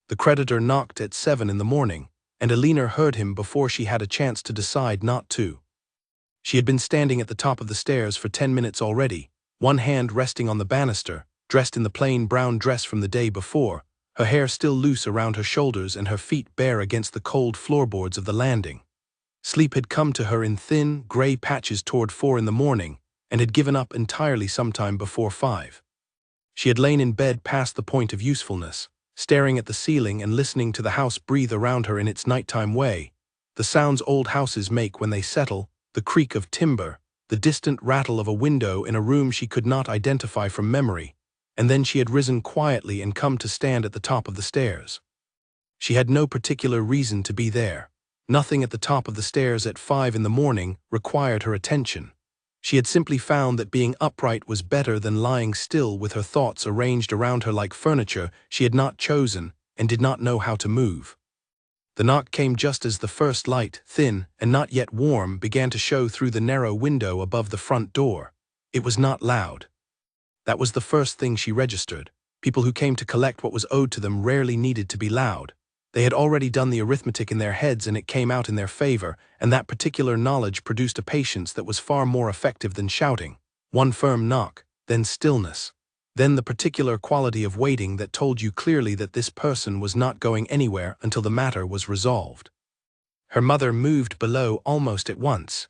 The creditor knocked at 7 in the morning, and Alina heard him before she had a chance to decide not to. She had been standing at the top of the stairs for 10 minutes already, one hand resting on the banister, dressed in the plain brown dress from the day before, her hair still loose around her shoulders and her feet bare against the cold floorboards of the landing. Sleep had come to her in thin, grey patches toward 4 in the morning, and had given up entirely sometime before 5. She had lain in bed past the point of usefulness, staring at the ceiling and listening to the house breathe around her in its nighttime way, the sounds old houses make when they settle, the creak of timber, the distant rattle of a window in a room she could not identify from memory, and then she had risen quietly and come to stand at the top of the stairs. She had no particular reason to be there. Nothing at the top of the stairs at 5 in the morning required her attention. She had simply found that being upright was better than lying still with her thoughts arranged around her like furniture she had not chosen and did not know how to move. The knock came just as the first light, thin and not yet warm, began to show through the narrow window above the front door. It was not loud. That was the first thing she registered. People who came to collect what was owed to them rarely needed to be loud. They had already done the arithmetic in their heads and it came out in their favor, and that particular knowledge produced a patience that was far more effective than shouting. One firm knock, then stillness. Then the particular quality of waiting that told you clearly that this person was not going anywhere until the matter was resolved. Her mother moved below almost at once.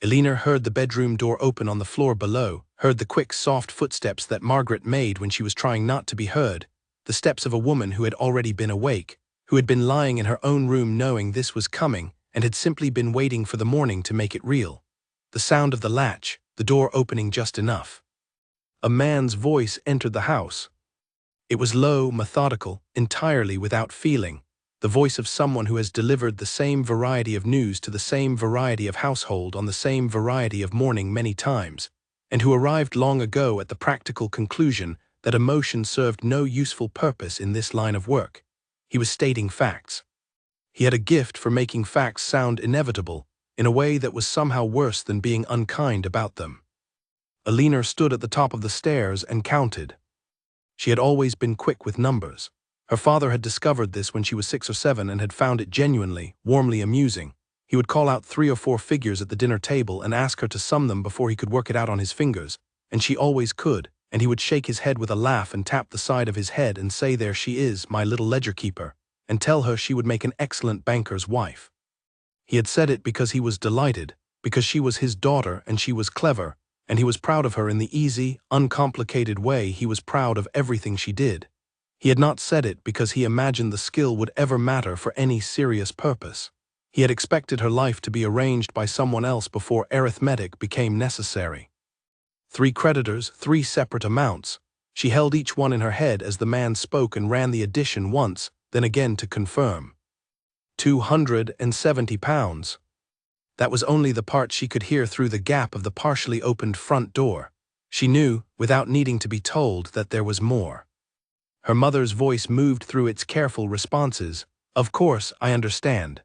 Alina heard the bedroom door open on the floor below, heard the quick, soft footsteps that Margaret made when she was trying not to be heard, the steps of a woman who had already been awake, who had been lying in her own room knowing this was coming and had simply been waiting for the morning to make it real. The sound of the latch, the door opening just enough. A man's voice entered the house. It was low, methodical, entirely without feeling, the voice of someone who has delivered the same variety of news to the same variety of household on the same variety of morning many times, and who arrived long ago at the practical conclusion that emotion served no useful purpose in this line of work. He was stating facts. He had a gift for making facts sound inevitable, in a way that was somehow worse than being unkind about them. Alina stood at the top of the stairs and counted. She had always been quick with numbers. Her father had discovered this when she was 6 or 7 and had found it genuinely, warmly amusing. He would call out 3 or 4 figures at the dinner table and ask her to sum them before he could work it out on his fingers, and she always could, and he would shake his head with a laugh and tap the side of his head and say, "There she is, my little ledger keeper," and tell her she would make an excellent banker's wife. He had said it because he was delighted, because she was his daughter and she was clever, and he was proud of her in the easy, uncomplicated way he was proud of everything she did. He had not said it because he imagined the skill would ever matter for any serious purpose. He had expected her life to be arranged by someone else before arithmetic became necessary. 3 creditors, 3 separate amounts. She held each one in her head as the man spoke and ran the addition once, then again to confirm. £270. That was only the part she could hear through the gap of the partially opened front door. She knew, without needing to be told, that there was more. Her mother's voice moved through its careful responses. "Of course, I understand.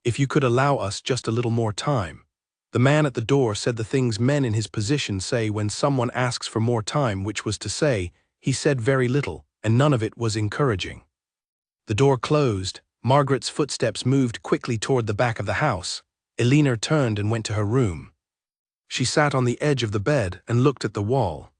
If you could allow us just a little more time." The man at the door said the things men in his position say when someone asks for more time, which was to say, he said very little, and none of it was encouraging. The door closed. Margaret's footsteps moved quickly toward the back of the house. Alina turned and went to her room. She sat on the edge of the bed and looked at the wall.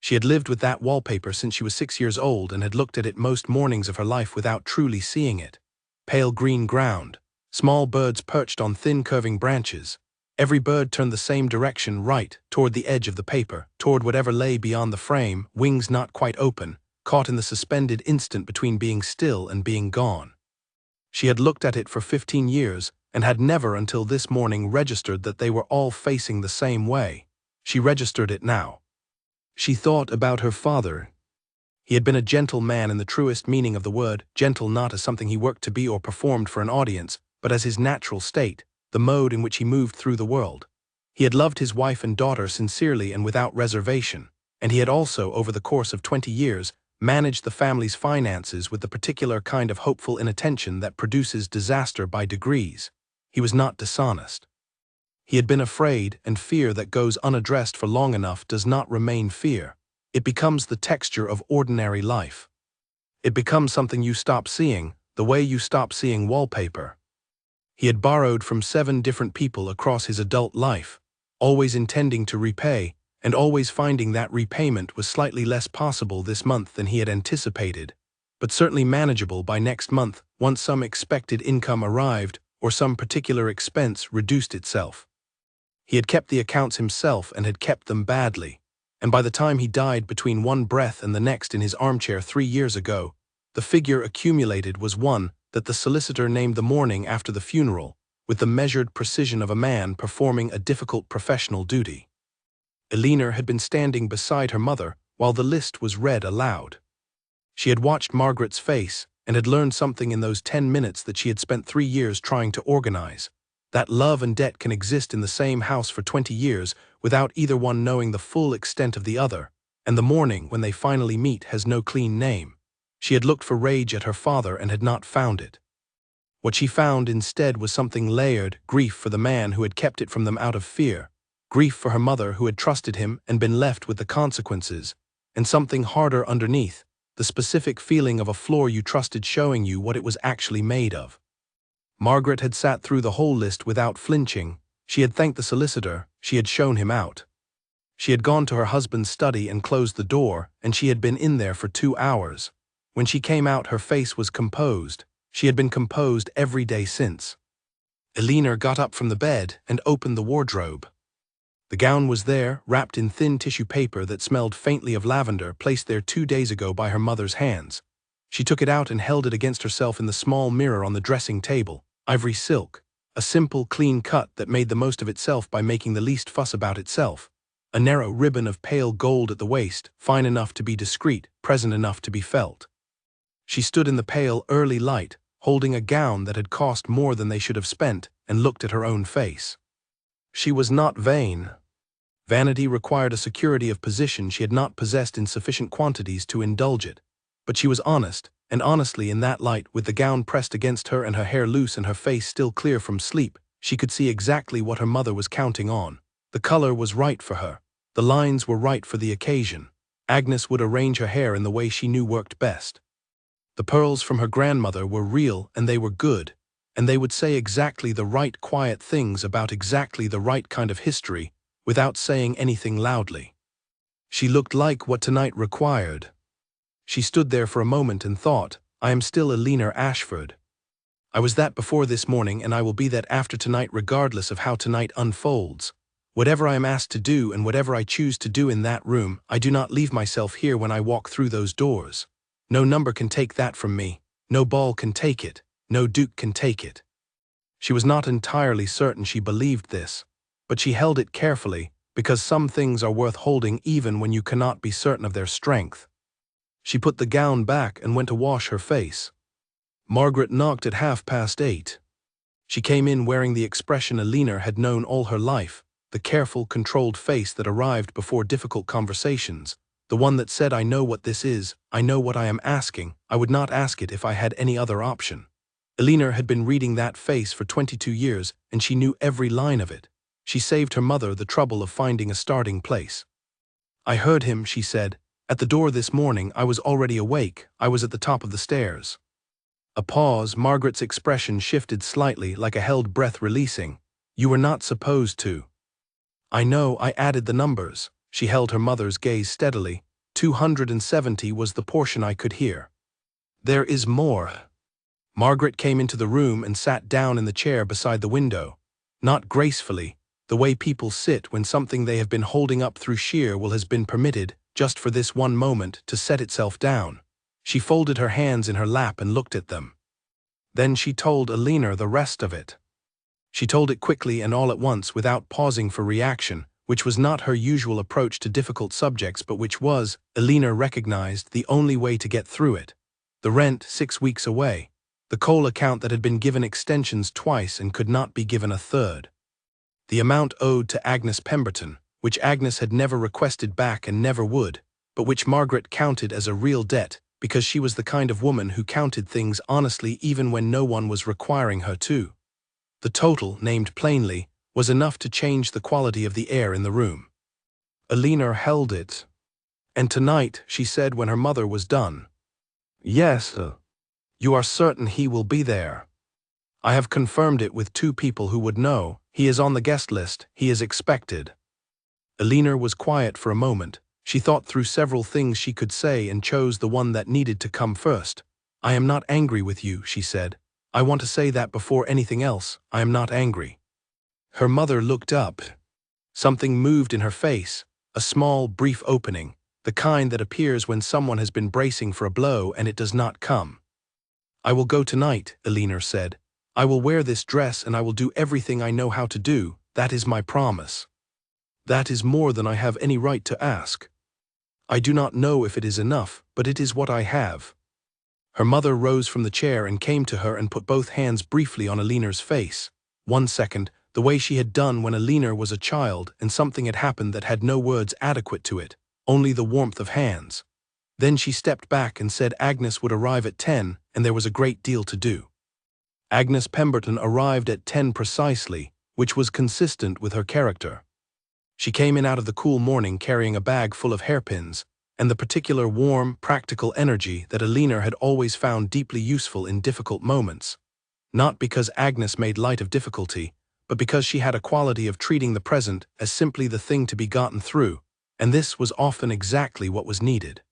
She had lived with that wallpaper since she was 6 years old and had looked at it most mornings of her life without truly seeing it. Pale green ground, small birds perched on thin curving branches. Every bird turned the same direction, right, toward the edge of the paper, toward whatever lay beyond the frame, wings not quite open, caught in the suspended instant between being still and being gone. She had looked at it for 15 years, and had never until this morning registered that they were all facing the same way. She registered it now. She thought about her father. He had been a gentle man in the truest meaning of the word, gentle not as something he worked to be or performed for an audience, but as his natural state, the mode in which he moved through the world. He had loved his wife and daughter sincerely and without reservation, and he had also, over the course of 20 years, managed the family's finances with the particular kind of hopeful inattention that produces disaster by degrees. He was not dishonest. He had been afraid, and fear that goes unaddressed for long enough does not remain fear. It becomes the texture of ordinary life. It becomes something you stop seeing, the way you stop seeing wallpaper. He had borrowed from 7 different people across his adult life, always intending to repay, and always finding that repayment was slightly less possible this month than he had anticipated, but certainly manageable by next month once some expected income arrived or some particular expense reduced itself. He had kept the accounts himself and had kept them badly, and by the time he died between one breath and the next in his armchair 3 years ago, the figure accumulated was one that the solicitor named the morning after the funeral, with the measured precision of a man performing a difficult professional duty. Elinor had been standing beside her mother while the list was read aloud. She had watched Margaret's face and had learned something in those 10 minutes that she had spent 3 years trying to organize. That love and debt can exist in the same house for 20 years without either one knowing the full extent of the other, and the morning when they finally meet has no clean name. She had looked for rage at her father and had not found it. What she found instead was something layered: grief for the man who had kept it from them out of fear, grief for her mother who had trusted him and been left with the consequences, and something harder underneath, the specific feeling of a floor you trusted showing you what it was actually made of. Margaret had sat through the whole list without flinching. She had thanked the solicitor, she had shown him out. She had gone to her husband's study and closed the door, and she had been in there for 2 hours. When she came out, her face was composed. She had been composed every day since. Elinor got up from the bed and opened the wardrobe. The gown was there, wrapped in thin tissue paper that smelled faintly of lavender, placed there 2 days ago by her mother's hands. She took it out and held it against herself in the small mirror on the dressing table. Ivory silk, a simple, clean cut that made the most of itself by making the least fuss about itself. A narrow ribbon of pale gold at the waist, fine enough to be discreet, present enough to be felt. She stood in the pale, early light, holding a gown that had cost more than they should have spent, and looked at her own face. She was not vain. Vanity required a security of position she had not possessed in sufficient quantities to indulge it. But she was honest, and honestly in that light, with the gown pressed against her and her hair loose and her face still clear from sleep, she could see exactly what her mother was counting on. The color was right for her. The lines were right for the occasion. Agnes would arrange her hair in the way she knew worked best. The pearls from her grandmother were real and they were good, and they would say exactly the right quiet things about exactly the right kind of history without saying anything loudly. She looked like what tonight required. She stood there for a moment and thought, I am still Elinor Ashford. I was that before this morning and I will be that after tonight regardless of how tonight unfolds. Whatever I am asked to do and whatever I choose to do in that room, I do not leave myself here when I walk through those doors. No number can take that from me. No ball can take it. No duke can take it. She was not entirely certain she believed this, but she held it carefully because some things are worth holding even when you cannot be certain of their strength. She put the gown back and went to wash her face. Margaret knocked at 8:30. She came in wearing the expression Elinor had known all her life, the careful, controlled face that arrived before difficult conversations, the one that said, I know what this is, I know what I am asking, I would not ask it if I had any other option. Elinor had been reading that face for 22 years, and she knew every line of it. She saved her mother the trouble of finding a starting place. I heard him, she said. At the door this morning, I was already awake, I was at the top of the stairs. A pause, Margaret's expression shifted slightly like a held breath releasing. You were not supposed to. I know, I added the numbers. She held her mother's gaze steadily. 270 was the portion I could hear. There is more. Margaret came into the room and sat down in the chair beside the window. Not gracefully, the way people sit when something they have been holding up through sheer will has been permitted, just for this one moment, to set itself down. She folded her hands in her lap and looked at them. Then she told Elinor the rest of it. She told it quickly and all at once without pausing for reaction, which was not her usual approach to difficult subjects but which was, Elinor recognized, the only way to get through it. The rent 6 weeks away. The coal account that had been given extensions twice and could not be given a third. The amount owed to Agnes Pemberton, which Agnes had never requested back and never would, but which Margaret counted as a real debt, because she was the kind of woman who counted things honestly even when no one was requiring her to. The total, named plainly, was enough to change the quality of the air in the room. Elinor held it. And tonight, she said when her mother was done, Yes, you are certain he will be there. I have confirmed it with two people who would know. He is on the guest list. He is expected. Elena was quiet for a moment. She thought through several things she could say and chose the one that needed to come first. I am not angry with you, she said. I want to say that before anything else, I am not angry. Her mother looked up. Something moved in her face, a small, brief opening, the kind that appears when someone has been bracing for a blow and it does not come. I will go tonight, Elena said. I will wear this dress and I will do everything I know how to do. That is my promise. That is more than I have any right to ask. I do not know if it is enough, but it is what I have. Her mother rose from the chair and came to her and put both hands briefly on Elena's face. 1 second, the way she had done when Elena was a child and something had happened that had no words adequate to it, only the warmth of hands. Then she stepped back and said Agnes would arrive at 10 and there was a great deal to do. Agnes Pemberton arrived at 10 precisely, which was consistent with her character. She came in out of the cool morning carrying a bag full of hairpins, and the particular warm, practical energy that Elena had always found deeply useful in difficult moments. Not because Agnes made light of difficulty, but because she had a quality of treating the present as simply the thing to be gotten through, and this was often exactly what was needed.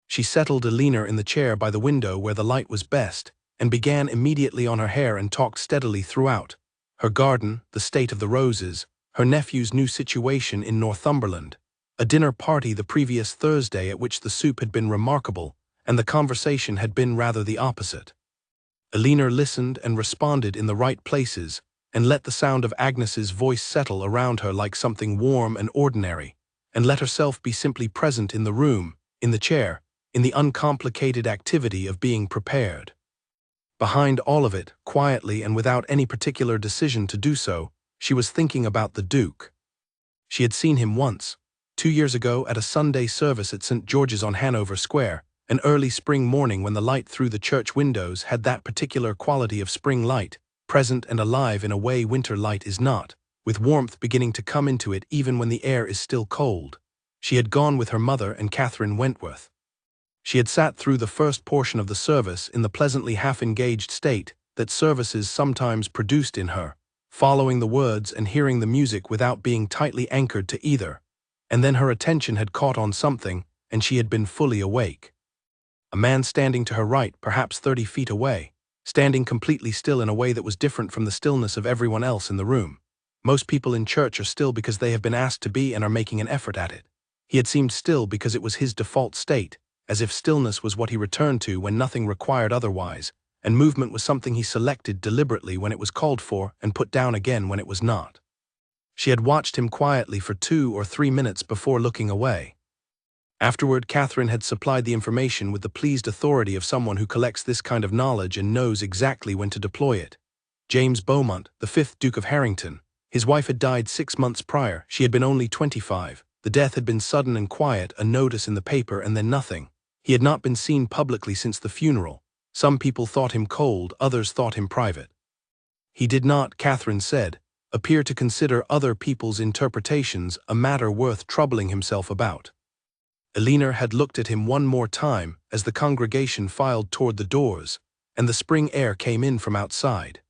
She settled Elena in the chair by the window where the light was best, and began immediately on her hair and talked steadily throughout. Her garden, the state of the roses, her nephew's new situation in Northumberland, a dinner party the previous Thursday at which the soup had been remarkable, and the conversation had been rather the opposite. Elena listened and responded in the right places, and let the sound of Agnes's voice settle around her like something warm and ordinary, and let herself be simply present in the room, in the chair, in the uncomplicated activity of being prepared. Behind all of it, quietly and without any particular decision to do so, she was thinking about the Duke. She had seen him once, 2 years ago at a Sunday service at St. George's on Hanover Square, an early spring morning when the light through the church windows had that particular quality of spring light, present and alive in a way winter light is not, with warmth beginning to come into it even when the air is still cold. She had gone with her mother and Catherine Wentworth. She had sat through the first portion of the service in the pleasantly half-engaged state that services sometimes produced in her, following the words and hearing the music without being tightly anchored to either, and then her attention had caught on something, and she had been fully awake. A man standing to her right, perhaps 30 feet away, standing completely still in a way that was different from the stillness of everyone else in the room. Most people in church are still because they have been asked to be and are making an effort at it. He had seemed still because it was his default state, as if stillness was what he returned to when nothing required otherwise, and movement was something he selected deliberately when it was called for and put down again when it was not. She had watched him quietly for 2 or 3 minutes before looking away. Afterward, Catherine had supplied the information with the pleased authority of someone who collects this kind of knowledge and knows exactly when to deploy it. James Beaumont, the 5th Duke of Harrington. His wife had died 6 months prior. She had been only 25. The death had been sudden and quiet, a notice in the paper and then nothing. He had not been seen publicly since the funeral. Some people thought him cold, others thought him private. He did not, Catherine said, appear to consider other people's interpretations a matter worth troubling himself about. Elena had looked at him one more time as the congregation filed toward the doors, and the spring air came in from outside.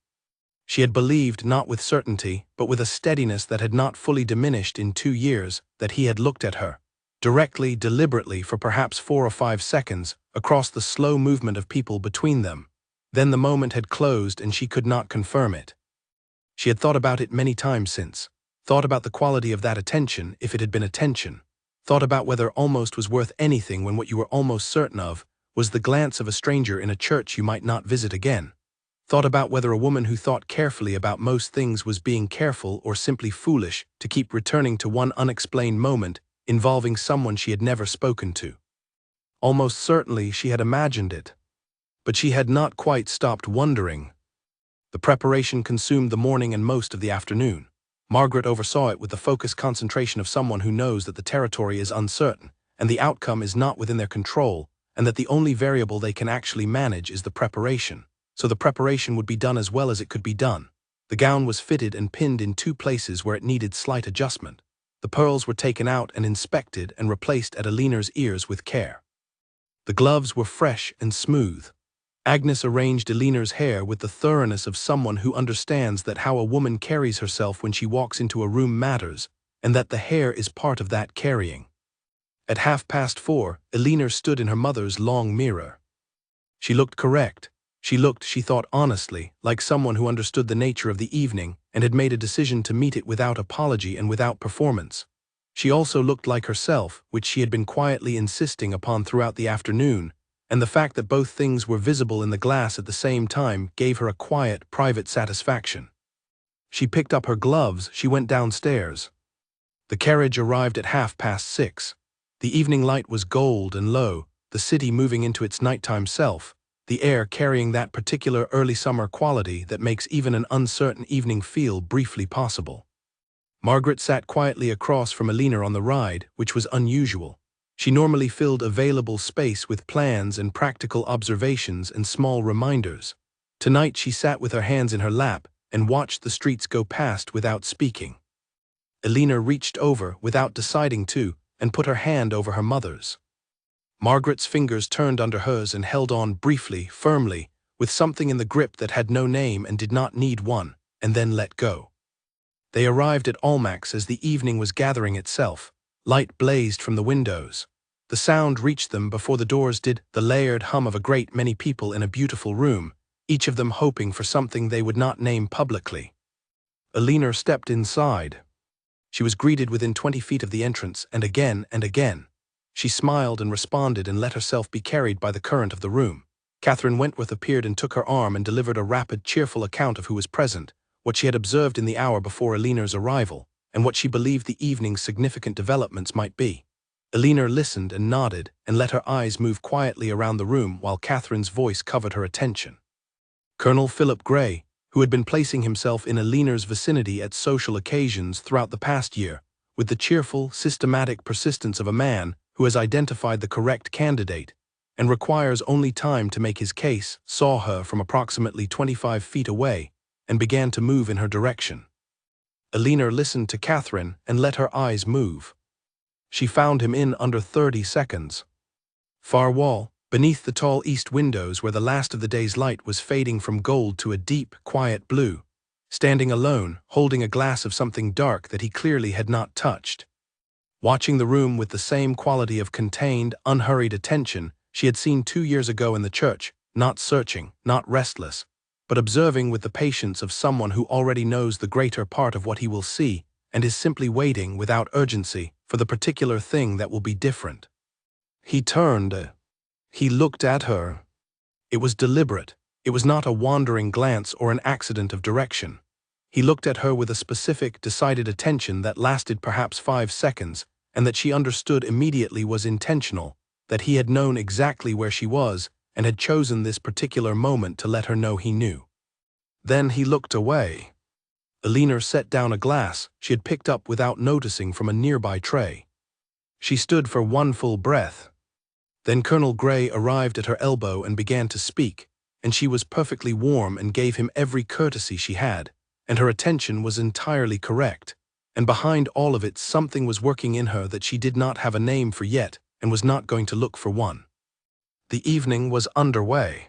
She had believed, not with certainty, but with a steadiness that had not fully diminished in 2 years, that he had looked at her, directly, deliberately, for perhaps 4 or 5 seconds, across the slow movement of people between them. Then the moment had closed and she could not confirm it. She had thought about it many times since, thought about the quality of that attention, if it had been attention, thought about whether almost was worth anything when what you were almost certain of was the glance of a stranger in a church you might not visit again, thought about whether a woman who thought carefully about most things was being careful or simply foolish to keep returning to one unexplained moment involving someone she had never spoken to. Almost certainly she had imagined it, but she had not quite stopped wondering. The preparation consumed the morning and most of the afternoon. Margaret oversaw it with the focused concentration of someone who knows that the territory is uncertain, and the outcome is not within their control, and that the only variable they can actually manage is the preparation. So the preparation would be done as well as it could be done. The gown was fitted and pinned in 2 places where it needed slight adjustment. The pearls were taken out and inspected and replaced at Elena's ears with care. The gloves were fresh and smooth. Agnes arranged Eleanor's hair with the thoroughness of someone who understands that how a woman carries herself when she walks into a room matters, and that the hair is part of that carrying. At 4:30, Eleanor stood in her mother's long mirror. She looked correct. She looked, she thought honestly, like someone who understood the nature of the evening and had made a decision to meet it without apology and without performance. She also looked like herself, which she had been quietly insisting upon throughout the afternoon, and the fact that both things were visible in the glass at the same time gave her a quiet, private satisfaction. She picked up her gloves, she went downstairs. The carriage arrived at 6:30. The evening light was gold and low, the city moving into its nighttime self, the air carrying that particular early summer quality that makes even an uncertain evening feel briefly possible. Margaret sat quietly across from Eleanor on the ride, which was unusual. She normally filled available space with plans and practical observations and small reminders. Tonight she sat with her hands in her lap and watched the streets go past without speaking. Eleanor reached over, without deciding to, and put her hand over her mother's. Margaret's fingers turned under hers and held on briefly, firmly, with something in the grip that had no name and did not need one, and then let go. They arrived at Almack's as the evening was gathering itself. Light blazed from the windows. The sound reached them before the doors did, the layered hum of a great many people in a beautiful room, each of them hoping for something they would not name publicly. Eleanor stepped inside. She was greeted within 20 feet of the entrance, and again and again. She smiled and responded and let herself be carried by the current of the room. Catherine Wentworth appeared and took her arm and delivered a rapid, cheerful account of who was present, what she had observed in the hour before Eleanor's arrival, and what she believed the evening's significant developments might be. Eleanor listened and nodded and let her eyes move quietly around the room while Catherine's voice covered her attention. Colonel Philip Grey, who had been placing himself in Eleanor's vicinity at social occasions throughout the past year, with the cheerful, systematic persistence of a man who has identified the correct candidate and requires only time to make his case, saw her from approximately 25 feet away and began to move in her direction. Eleanor listened to Catherine and let her eyes move. She found him in under 30 seconds. Far wall, beneath the tall east windows where the last of the day's light was fading from gold to a deep, quiet blue, standing alone, holding a glass of something dark that he clearly had not touched. Watching the room with the same quality of contained, unhurried attention she had seen 2 years ago in the church, not searching, not restless, but observing with the patience of someone who already knows the greater part of what he will see and is simply waiting without urgency for the particular thing that will be different. He turned. He looked at her. It was deliberate. It was not a wandering glance or an accident of direction. He looked at her with a specific, decided attention that lasted perhaps 5 seconds, and that she understood immediately was intentional, that he had known exactly where she was and had chosen this particular moment to let her know he knew. Then he looked away. Eleanor set down a glass she had picked up without noticing from a nearby tray. She stood for one full breath. Then Colonel Grey arrived at her elbow and began to speak, and she was perfectly warm and gave him every courtesy she had, and her attention was entirely correct, and behind all of it something was working in her that she did not have a name for yet and was not going to look for one. The evening was underway.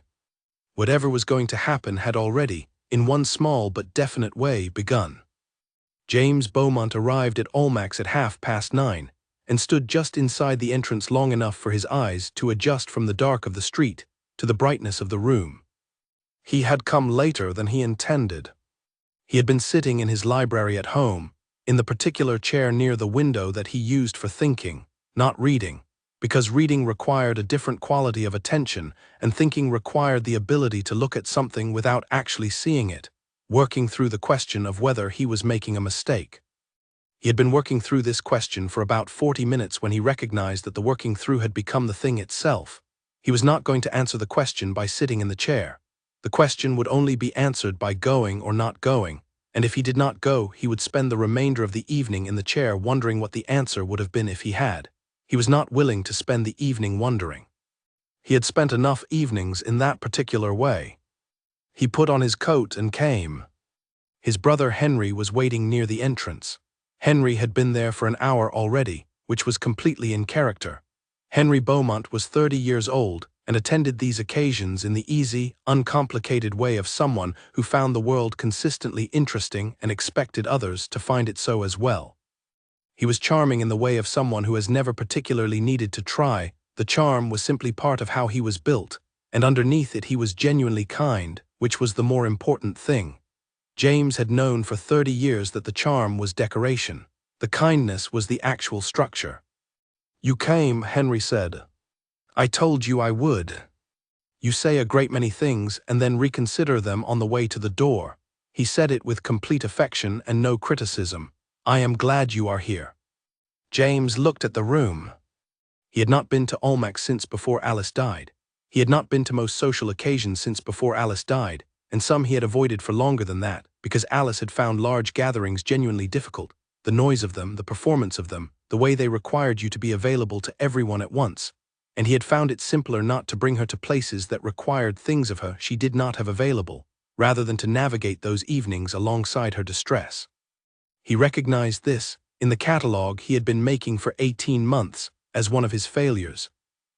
Whatever was going to happen had already, in one small but definite way, begun. James Beaumont arrived at Almack's at 9:30 and stood just inside the entrance long enough for his eyes to adjust from the dark of the street to the brightness of the room. He had come later than he intended. He had been sitting in his library at home, in the particular chair near the window that he used for thinking, not reading, because reading required a different quality of attention and thinking required the ability to look at something without actually seeing it, working through the question of whether he was making a mistake. He had been working through this question for about 40 minutes when he recognized that the working through had become the thing itself. He was not going to answer the question by sitting in the chair. The question would only be answered by going or not going, and if he did not go, he would spend the remainder of the evening in the chair wondering what the answer would have been if he had. He was not willing to spend the evening wondering. He had spent enough evenings in that particular way. He put on his coat and came. His brother Henry was waiting near the entrance. Henry had been there for an hour already, which was completely in character. Henry Beaumont was 30 years old and attended these occasions in the easy, uncomplicated way of someone who found the world consistently interesting and expected others to find it so as well. He was charming in the way of someone who has never particularly needed to try. The charm was simply part of how he was built, and underneath it he was genuinely kind, which was the more important thing. James had known for 30 years that the charm was decoration. The kindness was the actual structure. "You came," Henry said. "I told you I would. You say a great many things and then reconsider them on the way to the door." He said it with complete affection and no criticism. "I am glad you are here." James looked at the room. He had not been to Almack's since before Alice died. He had not been to most social occasions since before Alice died, and some he had avoided for longer than that, because Alice had found large gatherings genuinely difficult. The noise of them, the performance of them, the way they required you to be available to everyone at once. And he had found it simpler not to bring her to places that required things of her she did not have available, rather than to navigate those evenings alongside her distress. He recognized this, in the catalogue he had been making for 18 months, as one of his failures.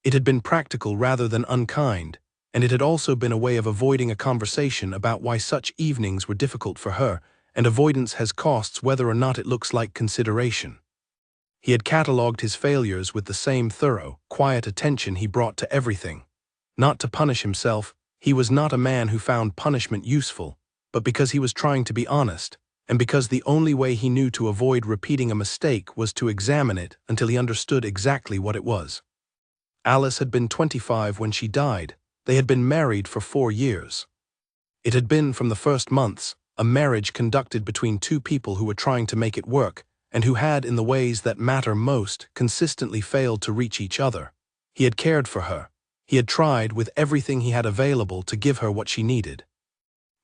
It had been practical rather than unkind, and it had also been a way of avoiding a conversation about why such evenings were difficult for her, and avoidance has costs whether or not it looks like consideration. He had catalogued his failures with the same thorough, quiet attention he brought to everything. Not to punish himself, he was not a man who found punishment useful, but because he was trying to be honest, and because the only way he knew to avoid repeating a mistake was to examine it until he understood exactly what it was. Alice had been 25 when she died. They had been married for 4 years. It had been, from the first months, a marriage conducted between two people who were trying to make it work, and who had, in the ways that matter most, consistently failed to reach each other. He had cared for her. He had tried, with everything he had available, to give her what she needed.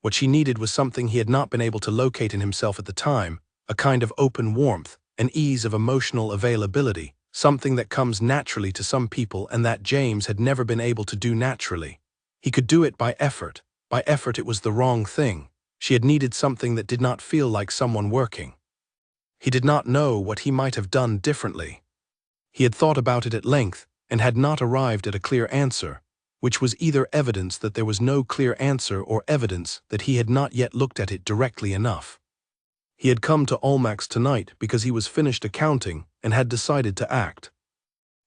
What she needed was something he had not been able to locate in himself at the time, a kind of open warmth, an ease of emotional availability, something that comes naturally to some people and that James had never been able to do naturally. He could do it by effort. By effort it was the wrong thing. She had needed something that did not feel like someone working. He did not know what he might have done differently. He had thought about it at length and had not arrived at a clear answer, which was either evidence that there was no clear answer or evidence that he had not yet looked at it directly enough. He had come to Almack's tonight because he was finished accounting and had decided to act.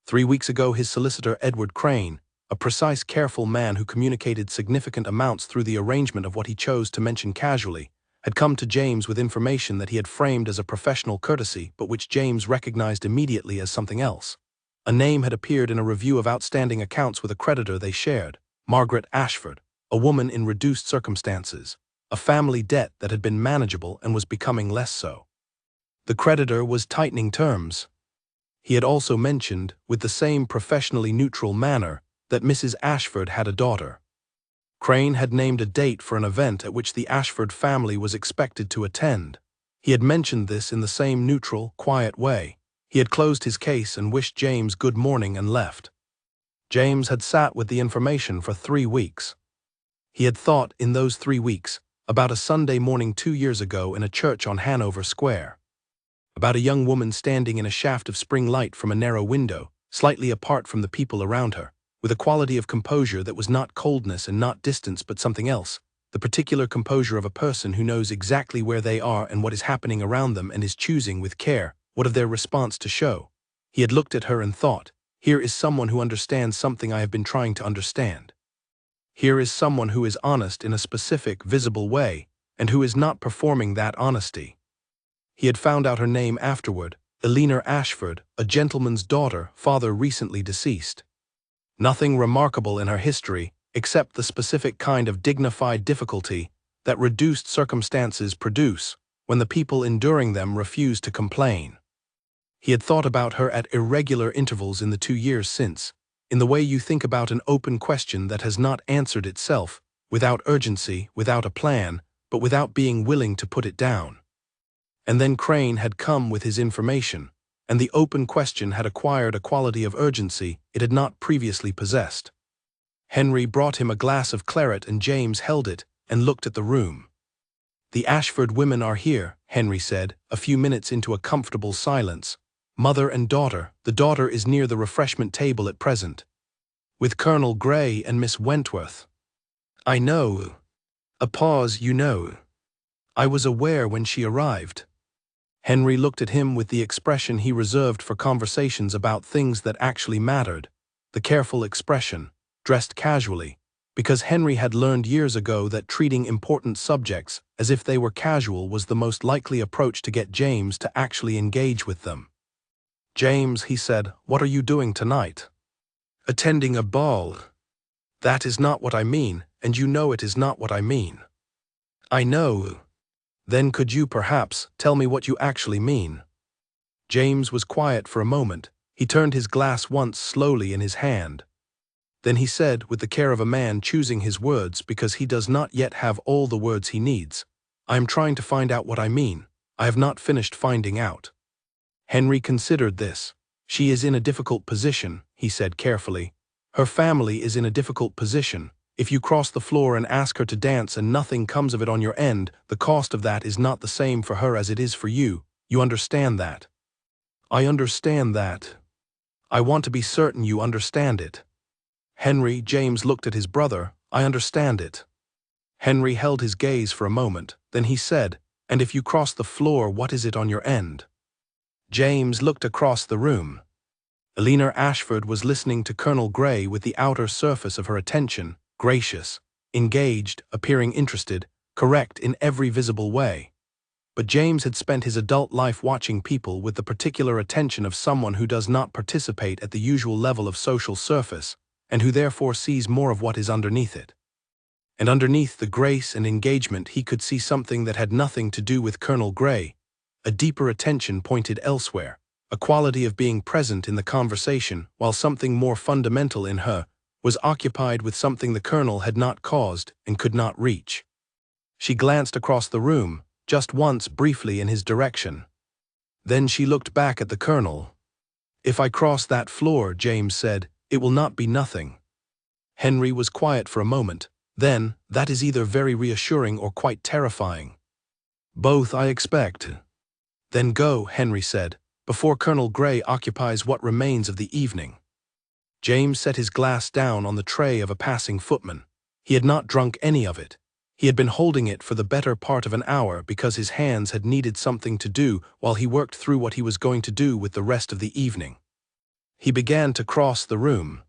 3 weeks ago his solicitor Edward Crane, a precise, careful man who communicated significant amounts through the arrangement of what he chose to mention casually, had come to James with information that he had framed as a professional courtesy but which James recognized immediately as something else. A name had appeared in a review of outstanding accounts with a creditor they shared, Margaret Ashford, a woman in reduced circumstances, a family debt that had been manageable and was becoming less so. The creditor was tightening terms. He had also mentioned, with the same professionally neutral manner, that Mrs. Ashford had a daughter. Crane had named a date for an event at which the Ashford family was expected to attend. He had mentioned this in the same neutral, quiet way. He had closed his case and wished James good morning and left. James had sat with the information for 3 weeks. He had thought, in those 3 weeks, about a Sunday morning 2 years ago in a church on Hanover Square. About a young woman standing in a shaft of spring light from a narrow window, slightly apart from the people around her, with a quality of composure that was not coldness and not distance but something else, the particular composure of a person who knows exactly where they are and what is happening around them and is choosing with care what of their response to show. He had looked at her and thought, here is someone who understands something I have been trying to understand. Here is someone who is honest in a specific, visible way, and who is not performing that honesty. He had found out her name afterward, Eleanor Ashford, a gentleman's daughter, father recently deceased. Nothing remarkable in her history, except the specific kind of dignified difficulty that reduced circumstances produce when the people enduring them refuse to complain. He had thought about her at irregular intervals in the 2 years since, in the way you think about an open question that has not answered itself, without urgency, without a plan, but without being willing to put it down. And then Crane had come with his information, and the open question had acquired a quality of urgency it had not previously possessed. Henry brought him a glass of claret and James held it and looked at the room. "The Ashford women are here," Henry said, a few minutes into a comfortable silence. Mother and daughter. The daughter is near the refreshment table at present, with Colonel Grey and Miss Wentworth. I know. A pause. You know. I was aware when she arrived. Henry looked at him with the expression he reserved for conversations about things that actually mattered, the careful expression, dressed casually, because Henry had learned years ago that treating important subjects as if they were casual was the most likely approach to get James to actually engage with them. James, he said, what are you doing tonight? Attending a ball. That is not what I mean, and you know it is not what I mean. I know. Then could you perhaps tell me what you actually mean? James was quiet for a moment. He turned his glass once slowly in his hand. Then he said, with the care of a man choosing his words because he does not yet have all the words he needs, I am trying to find out what I mean. I have not finished finding out. Henry considered this. She is in a difficult position, he said carefully. Her family is in a difficult position. If you cross the floor and ask her to dance and nothing comes of it on your end, the cost of that is not the same for her as it is for you. You understand that? I understand that. I want to be certain you understand it. Henry, James looked at his brother. I understand it. Henry held his gaze for a moment. Then he said, and if you cross the floor, what is it on your end? James looked across the room. Eleanor Ashford was listening to Colonel Grey with the outer surface of her attention, gracious, engaged, appearing interested, correct in every visible way. But James had spent his adult life watching people with the particular attention of someone who does not participate at the usual level of social surface, and who therefore sees more of what is underneath it. And underneath the grace and engagement he could see something that had nothing to do with Colonel Grey. A deeper attention pointed elsewhere, a quality of being present in the conversation, while something more fundamental in her was occupied with something the Colonel had not caused and could not reach. She glanced across the room, just once briefly in his direction. Then she looked back at the Colonel. If I cross that floor, James said, it will not be nothing. Henry was quiet for a moment. Then, that is either very reassuring or quite terrifying. Both, I expect. Then go, Henry said, before Colonel Grey occupies what remains of the evening. James set his glass down on the tray of a passing footman. He had not drunk any of it. He had been holding it for the better part of an hour because his hands had needed something to do while he worked through what he was going to do with the rest of the evening. He began to cross the room.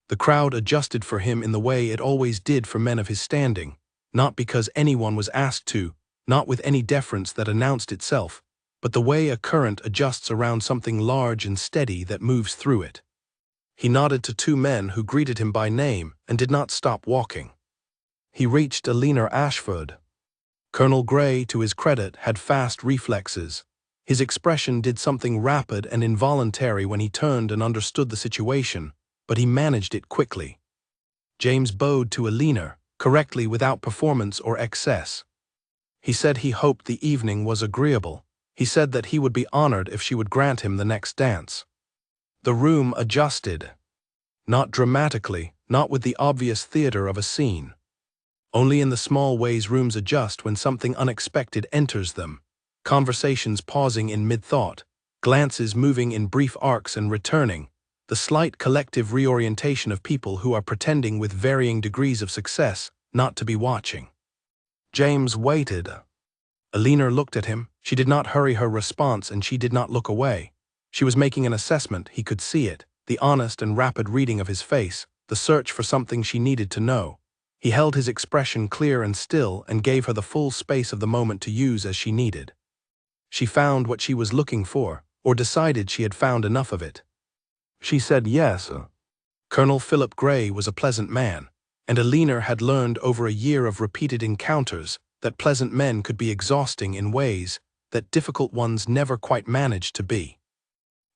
The crowd adjusted for him in the way it always did for men of his standing, not because anyone was asked to, not with any deference that announced itself, but the way a current adjusts around something large and steady that moves through it. He nodded to two men who greeted him by name and did not stop walking. He reached Eleanor Ashford. Colonel Grey, to his credit, had fast reflexes. His expression did something rapid and involuntary when he turned and understood the situation, but he managed it quickly. James bowed to Eleanor, correctly without performance or excess. He said he hoped the evening was agreeable. He said that he would be honored if she would grant him the next dance. The room adjusted. Not dramatically, not with the obvious theater of a scene. Only in the small ways rooms adjust when something unexpected enters them. Conversations pausing in mid-thought, glances moving in brief arcs and returning, the slight collective reorientation of people who are pretending with varying degrees of success not to be watching. James waited. Eleanor looked at him. She did not hurry her response and she did not look away. She was making an assessment, he could see it, the honest and rapid reading of his face, the search for something she needed to know. He held his expression clear and still and gave her the full space of the moment to use as she needed. She found what she was looking for, or decided she had found enough of it. She said yes. Colonel Philip Grey was a pleasant man, and Eleanor had learned over a year of repeated encounters that pleasant men could be exhausting in ways that difficult ones never quite managed to be.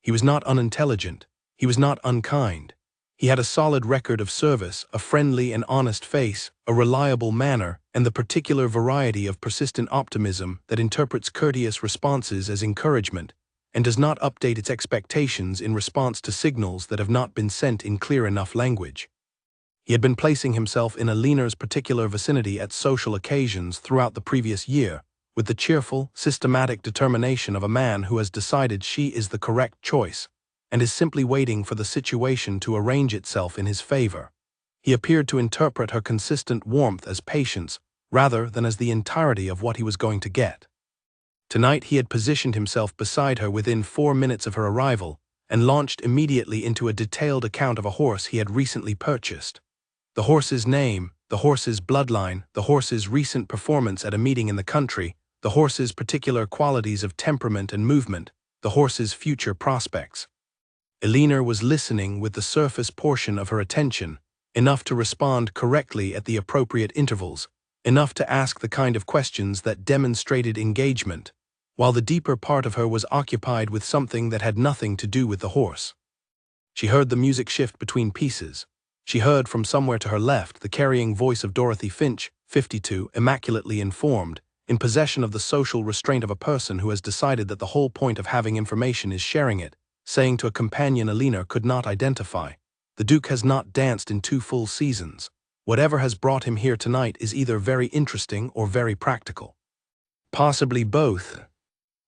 He was not unintelligent. He was not unkind. He had a solid record of service, a friendly and honest face, a reliable manner, and the particular variety of persistent optimism that interprets courteous responses as encouragement and does not update its expectations in response to signals that have not been sent in clear enough language. He had been placing himself in Eleanor's particular vicinity at social occasions throughout the previous year, with the cheerful, systematic determination of a man who has decided she is the correct choice and is simply waiting for the situation to arrange itself in his favor. He appeared to interpret her consistent warmth as patience rather than as the entirety of what he was going to get. Tonight he had positioned himself beside her within 4 minutes of her arrival and launched immediately into a detailed account of a horse he had recently purchased. The horse's name, the horse's bloodline, the horse's recent performance at a meeting in the country, the horse's particular qualities of temperament and movement, the horse's future prospects. Elinor was listening with the surface portion of her attention, enough to respond correctly at the appropriate intervals, enough to ask the kind of questions that demonstrated engagement, while the deeper part of her was occupied with something that had nothing to do with the horse. She heard the music shift between pieces. She heard from somewhere to her left the carrying voice of Dorothy Finch, 52, immaculately informed, in possession of the social restraint of a person who has decided that the whole point of having information is sharing it, saying to a companion Elinor could not identify, "The Duke has not danced in 2 full seasons. Whatever has brought him here tonight is either very interesting or very practical." Possibly both.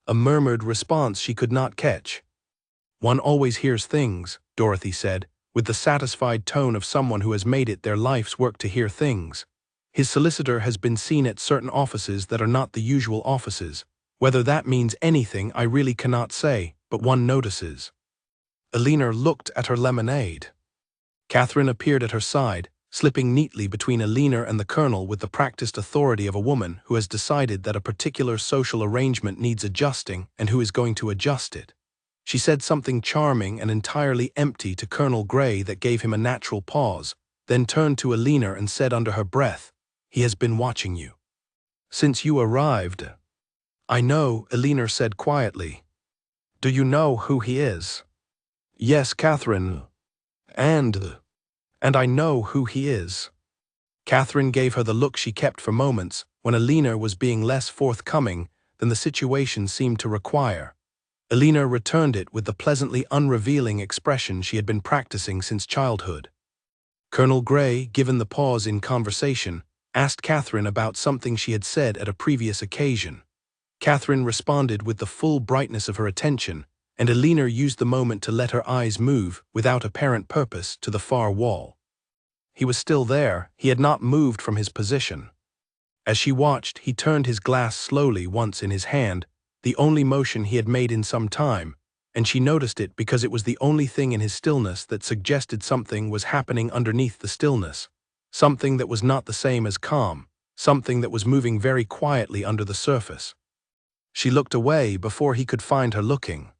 A murmured response she could not catch. "One always hears things," Dorothy said, with the satisfied tone of someone who has made it their life's work to hear things. "His solicitor has been seen at certain offices that are not the usual offices. Whether that means anything I really cannot say, but one notices." Elinor looked at her lemonade. Catherine appeared at her side, slipping neatly between Elinor and the Colonel with the practiced authority of a woman who has decided that a particular social arrangement needs adjusting and who is going to adjust it. She said something charming and entirely empty to Colonel Grey that gave him a natural pause, then turned to Elinor and said under her breath, "He has been watching you since you arrived." "I know," Elinor said quietly. "Do you know who he is?" "Yes, Catherine. And I know who he is." Catherine gave her the look she kept for moments when Elinor was being less forthcoming than the situation seemed to require. Elinor returned it with the pleasantly unrevealing expression she had been practicing since childhood. Colonel Grey, given the pause in conversation, asked Catherine about something she had said at a previous occasion. Catherine responded with the full brightness of her attention, and Elinor used the moment to let her eyes move, without apparent purpose, to the far wall. He was still there. He had not moved from his position. As she watched, he turned his glass slowly once in his hand, the only motion he had made in some time, and she noticed it because it was the only thing in his stillness that suggested something was happening underneath the stillness, something that was not the same as calm, something that was moving very quietly under the surface. She looked away before he could find her looking.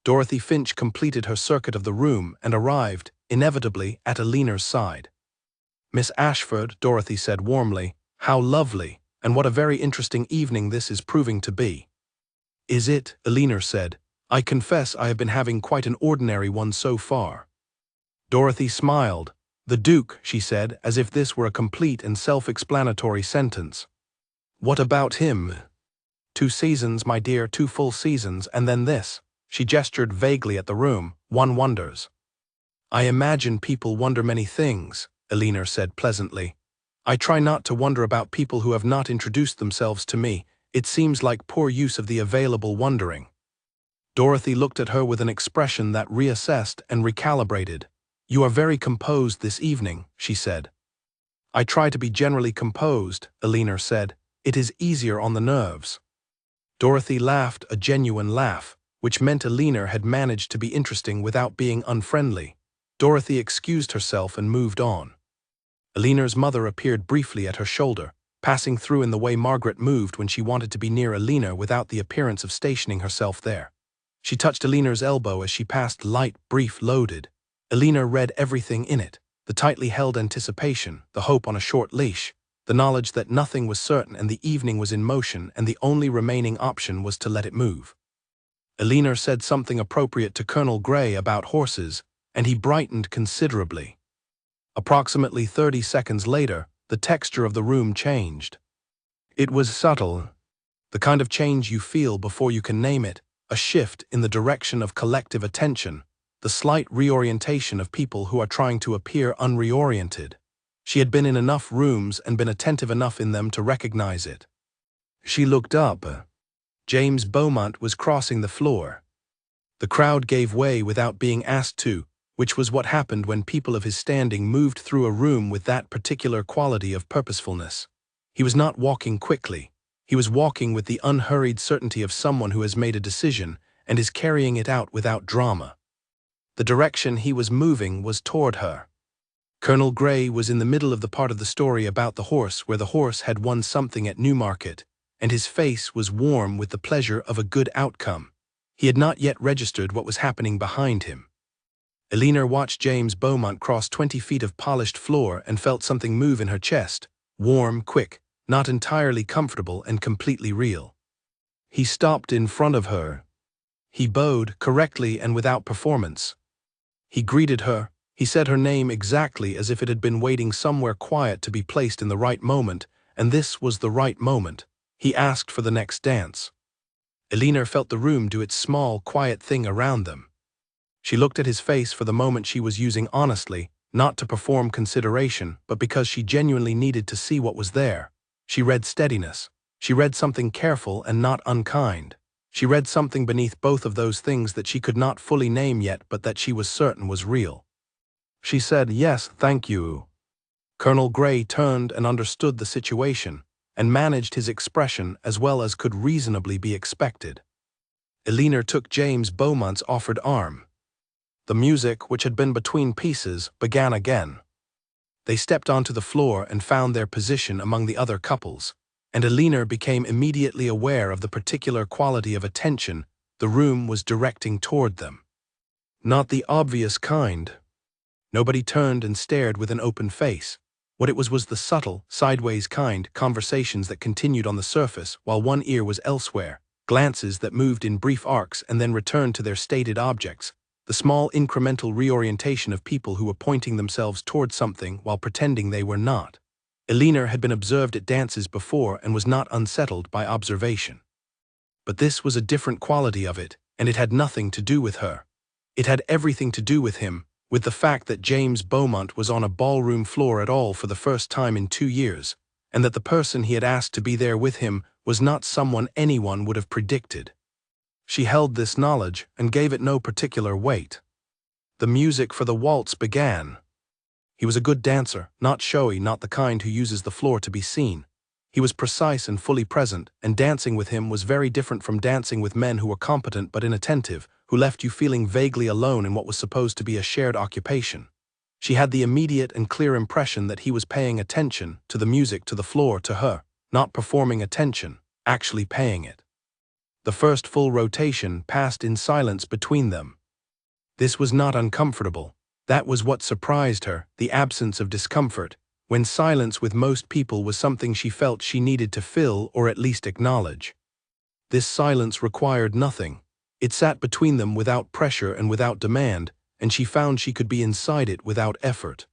Dorothy Finch completed her circuit of the room and arrived, inevitably, at Elinor's side. "Miss Ashford," Dorothy said warmly, "how lovely, and what a very interesting evening this is proving to be." "Is it?" Elinor said. "I confess I have been having quite an ordinary one so far." Dorothy smiled. "The Duke," she said, as if this were a complete and self-explanatory sentence. "What about him?" "2 seasons, my dear, 2 full seasons, and then this." She gestured vaguely at the room. "One wonders." "I imagine people wonder many things," Elinor said pleasantly. "I try not to wonder about people who have not introduced themselves to me. It seems like poor use of the available wondering." Dorothy looked at her with an expression that reassessed and recalibrated. "You are very composed this evening," she said. "I try to be generally composed," Elinor said. "It is easier on the nerves." Dorothy laughed a genuine laugh, which meant Elinor had managed to be interesting without being unfriendly. Dorothy excused herself and moved on. Elinor's mother appeared briefly at her shoulder, passing through in the way Margaret moved when she wanted to be near Elinor without the appearance of stationing herself there. She touched Elinor's elbow as she passed, light, brief, loaded. Elinor read everything in it, the tightly held anticipation, the hope on a short leash, the knowledge that nothing was certain and the evening was in motion and the only remaining option was to let it move. Elinor said something appropriate to Colonel Grey about horses, and he brightened considerably. Approximately 30 seconds later, the texture of the room changed. It was subtle, the kind of change you feel before you can name it, a shift in the direction of collective attention, the slight reorientation of people who are trying to appear unreoriented. She had been in enough rooms and been attentive enough in them to recognize it. She looked up. James Beaumont was crossing the floor. The crowd gave way without being asked to, which was what happened when people of his standing moved through a room with that particular quality of purposefulness. He was not walking quickly. He was walking with the unhurried certainty of someone who has made a decision and is carrying it out without drama. The direction he was moving was toward her. Colonel Grey was in the middle of the part of the story about the horse where the horse had won something at Newmarket, and his face was warm with the pleasure of a good outcome. He had not yet registered what was happening behind him. Elinor watched James Beaumont cross 20 feet of polished floor and felt something move in her chest, warm, quick, not entirely comfortable and completely real. He stopped in front of her. He bowed, correctly and without performance. He greeted her. He said her name exactly as if it had been waiting somewhere quiet to be placed in the right moment, and this was the right moment. He asked for the next dance. Elinor felt the room do its small, quiet thing around them. She looked at his face for the moment she was using honestly, not to perform consideration, but because she genuinely needed to see what was there. She read steadiness. She read something careful and not unkind. She read something beneath both of those things that she could not fully name yet but that she was certain was real. She said, "Yes, thank you." Colonel Grey turned and understood the situation, and managed his expression as well as could reasonably be expected. Elinor took James Beaumont's offered arm. The music, which had been between pieces, began again. They stepped onto the floor and found their position among the other couples, and Elinor became immediately aware of the particular quality of attention the room was directing toward them. Not the obvious kind. Nobody turned and stared with an open face. What it was the subtle, sideways kind conversations that continued on the surface while one ear was elsewhere, glances that moved in brief arcs and then returned to their stated objects, the small incremental reorientation of people who were pointing themselves toward something while pretending they were not. Elinor had been observed at dances before and was not unsettled by observation. But this was a different quality of it, and it had nothing to do with her. It had everything to do with him, with the fact that James Beaumont was on a ballroom floor at all for the first time in 2 years, and that the person he had asked to be there with him was not someone anyone would have predicted. She held this knowledge and gave it no particular weight. The music for the waltz began. He was a good dancer, not showy, not the kind who uses the floor to be seen. He was precise and fully present, and dancing with him was very different from dancing with men who were competent but inattentive, who left you feeling vaguely alone in what was supposed to be a shared occupation. She had the immediate and clear impression that he was paying attention to the music, to the floor, to her, not performing attention, actually paying it. The first full rotation passed in silence between them. This was not uncomfortable. That was what surprised her, the absence of discomfort, when silence with most people was something she felt she needed to fill or at least acknowledge. This silence required nothing. It sat between them without pressure and without demand, and she found she could be inside it without effort.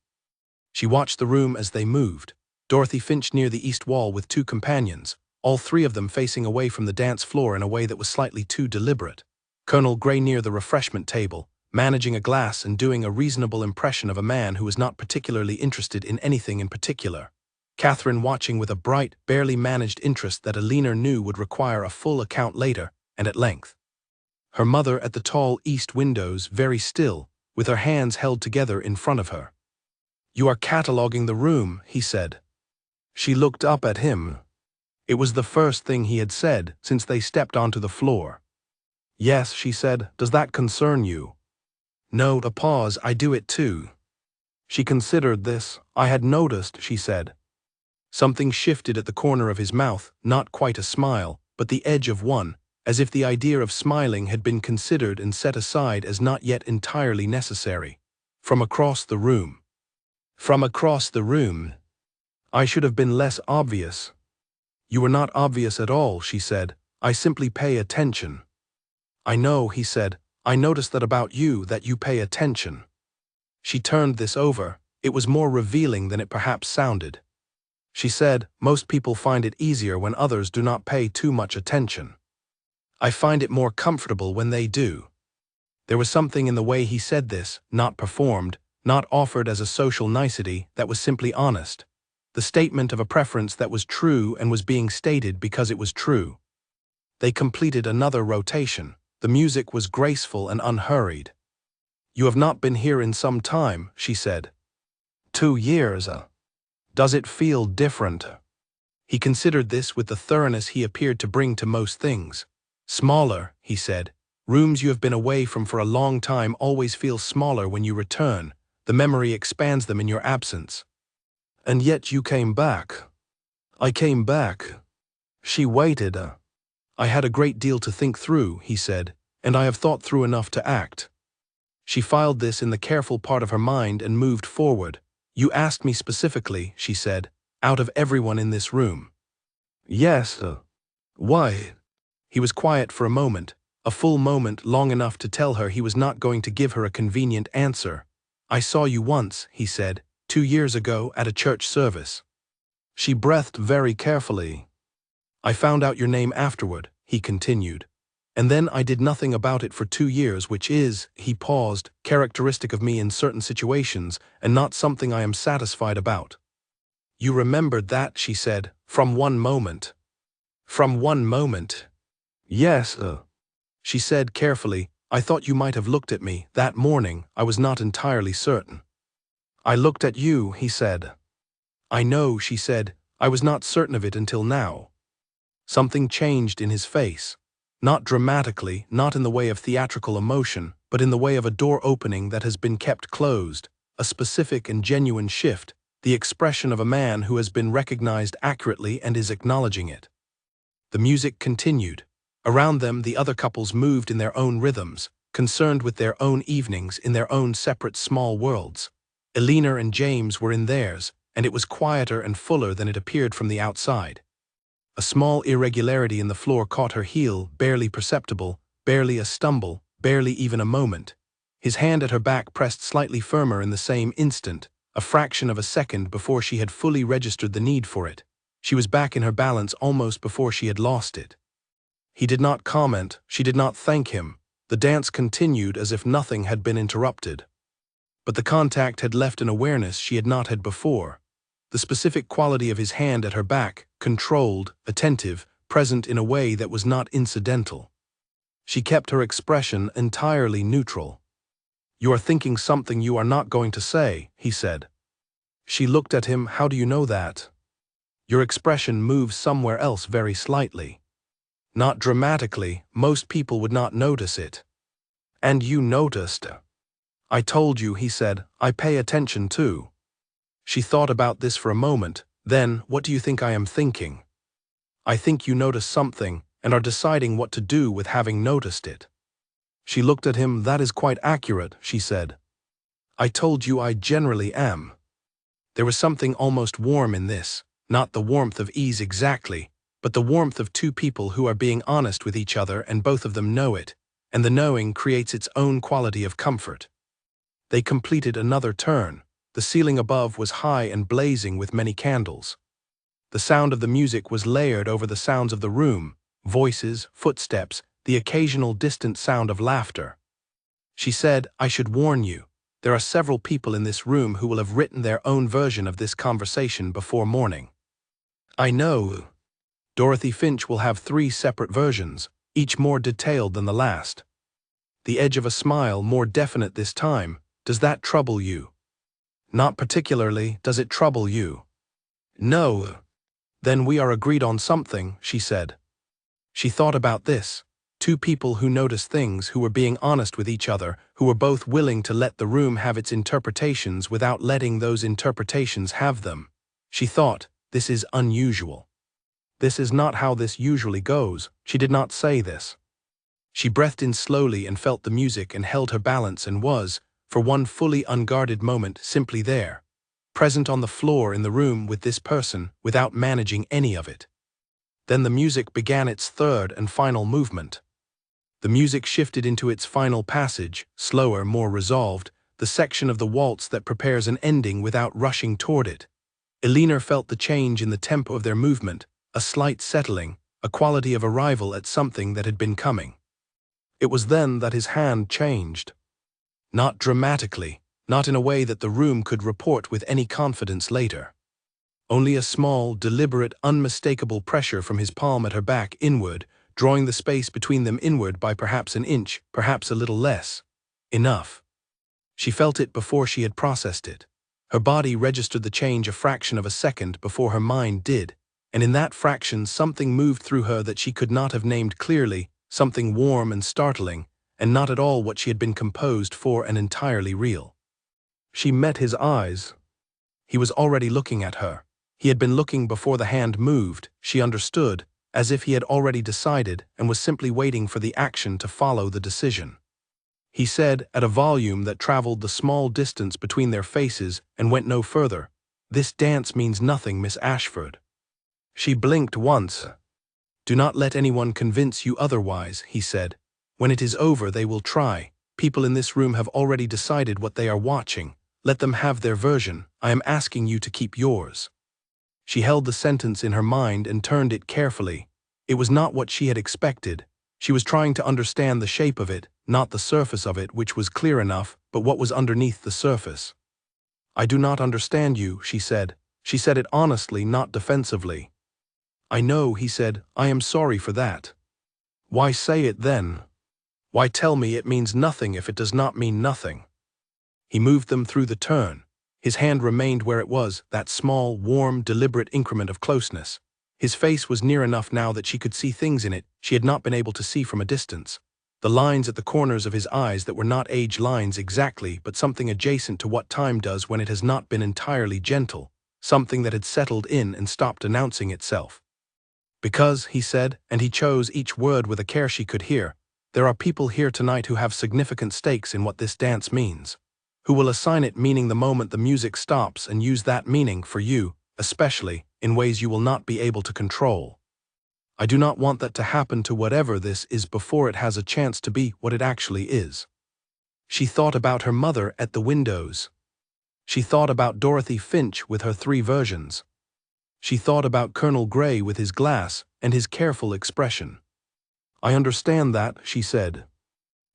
She watched the room as they moved. Dorothy Finch near the east wall with 2 companions, all 3 of them facing away from the dance floor in a way that was slightly too deliberate. Colonel Grey near the refreshment table, managing a glass and doing a reasonable impression of a man who was not particularly interested in anything in particular. Catherine watching with a bright, barely managed interest that Elinor knew would require a full account later and at length. Her mother at the tall east windows, very still, with her hands held together in front of her. "You are cataloguing the room," he said. She looked up at him. It was the first thing he had said since they stepped onto the floor. "Yes," she said. "Does that concern you?" "No." A pause. "I do it too." She considered this. "I had noticed," she said. Something shifted at the corner of his mouth, not quite a smile, but the edge of one, as if the idea of smiling had been considered and set aside as not yet entirely necessary. From across the room. From across the room. "I should have been less obvious." "You were not obvious at all," she said. "I simply pay attention." "I know," he said. "I notice that about you, that you pay attention." She turned this over. It was more revealing than it perhaps sounded. She said, "Most people find it easier when others do not pay too much attention. I find it more comfortable when they do." There was something in the way he said this, not performed, not offered as a social nicety, that was simply honest. the statement of a preference that was true and was being stated because it was true. They completed another rotation. The music was graceful and unhurried. "You have not been here in some time," she said. 2 years. Does it feel different?" He considered this with the thoroughness he appeared to bring to most things. "Smaller," he said. "Rooms you have been away from for a long time always feel smaller when you return. The memory expands them in your absence." "And yet you came back." "I came back." She waited. "I had a great deal to think through," he said, "and I have thought through enough to act." She filed this in the careful part of her mind and moved forward. "You asked me specifically," she said, "out of everyone in this room." "Yes. Why?" He was quiet for a moment, a full moment, long enough to tell her he was not going to give her a convenient answer. "I saw you once," he said, 2 years ago at a church service." She breathed very carefully. "I found out your name afterward," he continued. "And then I did nothing about it for 2 years, which is," he paused, "characteristic of me in certain situations, and not something I am satisfied about." "You remembered that," she said, "from one moment." "From one moment?" "Yes, she said carefully. "I thought you might have looked at me that morning. I was not entirely certain." "I looked at you," he said. "I know," she said. "I was not certain of it until now." Something changed in his face. Not dramatically, not in the way of theatrical emotion, but in the way of a door opening that has been kept closed, a specific and genuine shift, the expression of a man who has been recognized accurately and is acknowledging it. The music continued. Around them the other couples moved in their own rhythms, concerned with their own evenings in their own separate small worlds. Elena and James were in theirs, and it was quieter and fuller than it appeared from the outside. A small irregularity in the floor caught her heel, barely perceptible, barely a stumble, barely even a moment. His hand at her back pressed slightly firmer in the same instant, a fraction of a second before she had fully registered the need for it. She was back in her balance almost before she had lost it. He did not comment, she did not thank him. The dance continued as if nothing had been interrupted. But the contact had left an awareness she had not had before. The specific quality of his hand at her back, controlled, attentive, present in a way that was not incidental. She kept her expression entirely neutral. "You are thinking something you are not going to say," he said. She looked at him. "How do you know that?" "Your expression moves somewhere else very slightly." "Not dramatically, most people would not notice it." "And you noticed." "I told you," he said, "I pay attention too." She thought about this for a moment. Then, "What do you think I am thinking?" "I think you notice something, and are deciding what to do with having noticed it." She looked at him. "That is quite accurate," she said. "I told you I generally am." There was something almost warm in this, not the warmth of ease exactly, but the warmth of two people who are being honest with each other and both of them know it, and the knowing creates its own quality of comfort. They completed another turn. The ceiling above was high and blazing with many candles. The sound of the music was layered over the sounds of the room, voices, footsteps, the occasional distant sound of laughter. She said, "I should warn you. There are several people in this room who will have written their own version of this conversation before morning." "I know. Dorothy Finch will have 3 separate versions, each more detailed than the last." The edge of a smile, more definite this time. "Does that trouble you?" "Not particularly. Does it trouble you?" "No." "Then we are agreed on something," she said. She thought about this. 2 people who noticed things, who were being honest with each other, who were both willing to let the room have its interpretations without letting those interpretations have them. She thought, this is unusual. This is not how this usually goes. She did not say this. She breathed in slowly and felt the music and held her balance and was, for one fully unguarded moment, simply there, present on the floor in the room with this person, without managing any of it. Then the music began its third and final movement. The music shifted into its final passage, slower, more resolved, the section of the waltz that prepares an ending without rushing toward it. Elena felt the change in the tempo of their movement, a slight settling, a quality of arrival at something that had been coming. It was then that his hand changed. Not dramatically, not in a way that the room could report with any confidence later. Only a small, deliberate, unmistakable pressure from his palm at her back inward, drawing the space between them inward by perhaps an inch, perhaps a little less. Enough. She felt it before she had processed it. Her body registered the change a fraction of a second before her mind did, and in that fraction something moved through her that she could not have named clearly, something warm and startling, and not at all what she had been composed for and entirely real. She met his eyes. He was already looking at her. He had been looking before the hand moved, she understood, as if he had already decided and was simply waiting for the action to follow the decision. He said, at a volume that traveled the small distance between their faces and went no further, "This dance means nothing, Miss Ashford." She blinked once. "Do not let anyone convince you otherwise," he said. "When it is over they will try. People in this room have already decided what they are watching. Let them have their version. I am asking you to keep yours." She held the sentence in her mind and turned it carefully. It was not what she had expected. She was trying to understand the shape of it, not the surface of it, which was clear enough, but what was underneath the surface. "I do not understand you," she said. She said it honestly, not defensively. "I know," he said. "I am sorry for that." "Why say it then? Why tell me it means nothing if it does not mean nothing?" He moved them through the turn. His hand remained where it was, that small, warm, deliberate increment of closeness. His face was near enough now that she could see things in it she had not been able to see from a distance. The lines at the corners of his eyes that were not age lines exactly, but something adjacent to what time does when it has not been entirely gentle, something that had settled in and stopped announcing itself. "Because," he said, and he chose each word with a care she could hear, "there are people here tonight who have significant stakes in what this dance means, who will assign it meaning the moment the music stops and use that meaning for you, especially, in ways you will not be able to control. I do not want that to happen to whatever this is before it has a chance to be what it actually is." She thought about her mother at the windows. She thought about Dorothy Finch with her 3 versions. She thought about Colonel Grey with his glass and his careful expression. "I understand that," she said.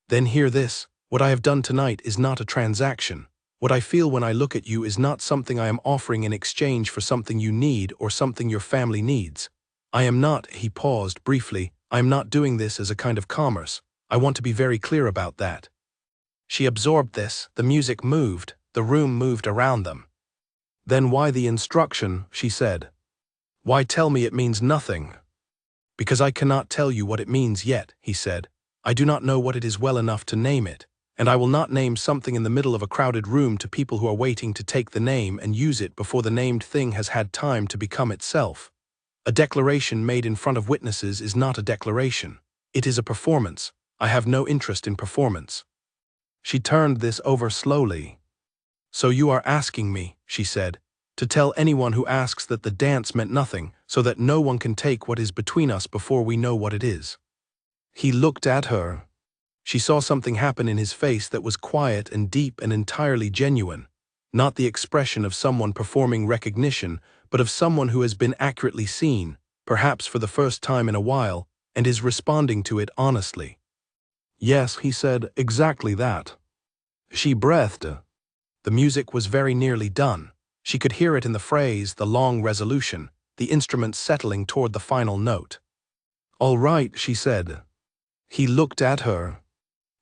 "Then hear this. What I have done tonight is not a transaction. What I feel when I look at you is not something I am offering in exchange for something you need or something your family needs. I am not," he paused briefly, "I am not doing this as a kind of commerce. I want to be very clear about that." She absorbed this. The music moved. The room moved around them. "Then why the instruction?" she said. "Why tell me it means nothing?" "Because I cannot tell you what it means yet," he said. "I do not know what it is well enough to name it. And I will not name something in the middle of a crowded room to people who are waiting to take the name and use it before the named thing has had time to become itself. A declaration made in front of witnesses is not a declaration. It is a performance. I have no interest in performance." She turned this over slowly. "So you are asking me," she said, "to tell anyone who asks that the dance meant nothing, so that no one can take what is between us before we know what it is." He looked at her. She saw something happen in his face that was quiet and deep and entirely genuine, not the expression of someone performing recognition, but of someone who has been accurately seen, perhaps for the first time in a while, and is responding to it honestly. "Yes," he said, "exactly that." She breathed. The music was very nearly done. She could hear it in the phrase, the long resolution, the instrument settling toward the final note. "All right," she said. He looked at her.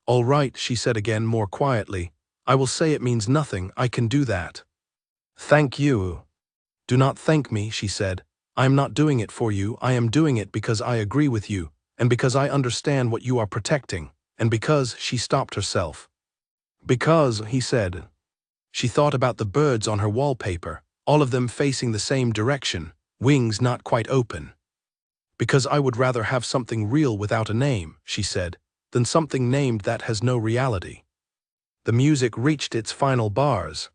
"All right," she said again more quietly. "I will say it means nothing. I can do that." "Thank you." "Do not thank me," she said. "I am not doing it for you. I am doing it because I agree with you, and because I understand what you are protecting, and because," she stopped herself. "Because," he said. She thought about the birds on her wallpaper, all of them facing the same direction, wings not quite open. "Because I would rather have something real without a name," she said, "than something named that has no reality." The music reached its final bars.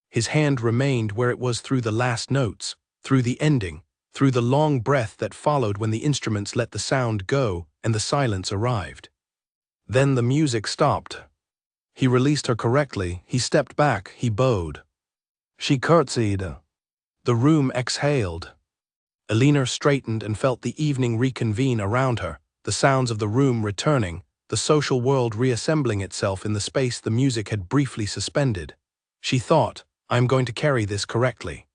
His hand remained where it was through the last notes, through the ending, through the long breath that followed when the instruments let the sound go and the silence arrived. Then the music stopped. He released her correctly, he stepped back, he bowed. She curtsied. The room exhaled. Alina straightened and felt the evening reconvene around her, the sounds of the room returning, the social world reassembling itself in the space the music had briefly suspended. She thought, "I am going to carry this correctly."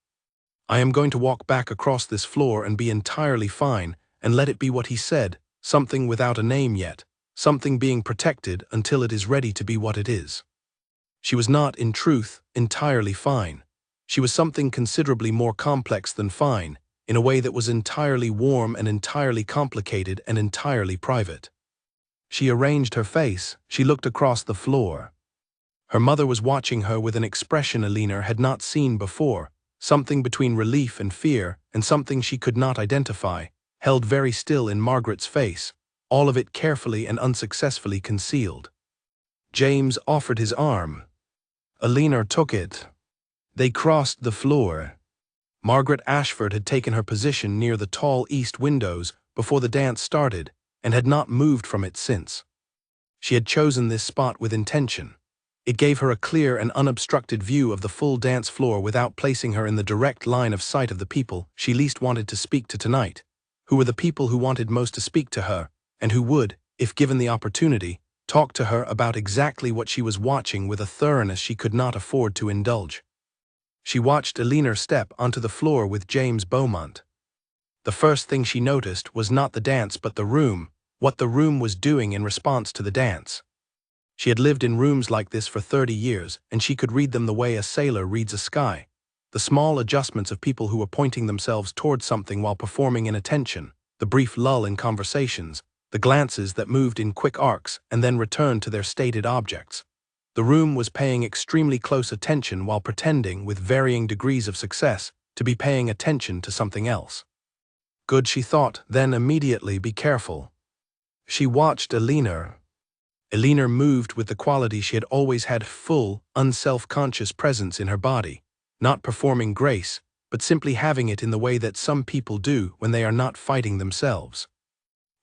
I am going to walk back across this floor and be entirely fine, and let it be what he said, something without a name yet, something being protected until it is ready to be what it is. She was not, in truth, entirely fine. She was something considerably more complex than fine, in a way that was entirely warm and entirely complicated and entirely private. She arranged her face, she looked across the floor. Her mother was watching her with an expression Alina had not seen before, something between relief and fear, and something she could not identify, held very still in Margaret's face, all of it carefully and unsuccessfully concealed. James offered his arm. Alina took it. They crossed the floor. Margaret Ashford had taken her position near the tall east windows before the dance started, and had not moved from it since. She had chosen this spot with intention. It gave her a clear and unobstructed view of the full dance floor without placing her in the direct line of sight of the people she least wanted to speak to tonight, who were the people who wanted most to speak to her, and who would, if given the opportunity, talk to her about exactly what she was watching with a thoroughness she could not afford to indulge. She watched Alina step onto the floor with James Beaumont. The first thing she noticed was not the dance but the room, what the room was doing in response to the dance. She had lived in rooms like this for 30 years, and she could read them the way a sailor reads a sky. The small adjustments of people who were pointing themselves towards something while performing inattention, the brief lull in conversations, the glances that moved in quick arcs and then returned to their stated objects. The room was paying extremely close attention while pretending, with varying degrees of success, to be paying attention to something else. Good, she thought, then immediately be careful. She watched Alina. Alina moved with the quality she had always had, full, unself-conscious presence in her body, not performing grace, but simply having it in the way that some people do when they are not fighting themselves.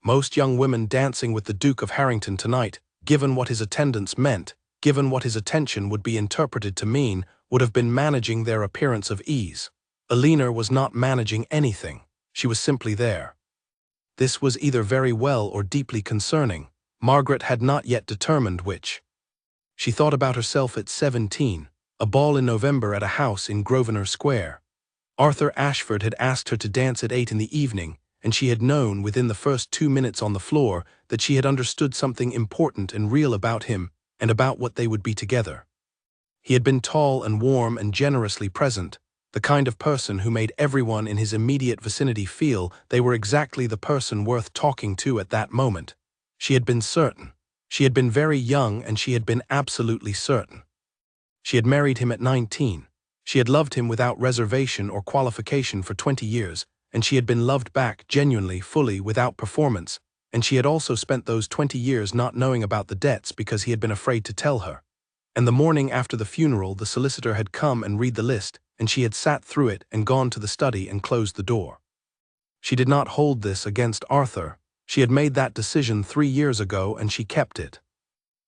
Most young women dancing with the Duke of Harrington tonight, given what his attendance meant, given what his attention would be interpreted to mean, would have been managing their appearance of ease. Alina was not managing anything, she was simply there. This was either very well or deeply concerning. Margaret had not yet determined which. She thought about herself at 17, a ball in November at a house in Grosvenor Square. Arthur Ashford had asked her to dance at 8 in the evening, and she had known within the first 2 minutes on the floor that she had understood something important and real about him and about what they would be together. He had been tall and warm and generously present, the kind of person who made everyone in his immediate vicinity feel they were exactly the person worth talking to at that moment. She had been certain. She had been very young, and she had been absolutely certain. She had married him at 19. She had loved him without reservation or qualification for 20 years, and she had been loved back genuinely, fully, without performance, and she had also spent those 20 years not knowing about the debts because he had been afraid to tell her. And the morning after the funeral, the solicitor had come and read the list, and she had sat through it and gone to the study and closed the door. She did not hold this against Arthur. She had made that decision 3 years ago, and she kept it.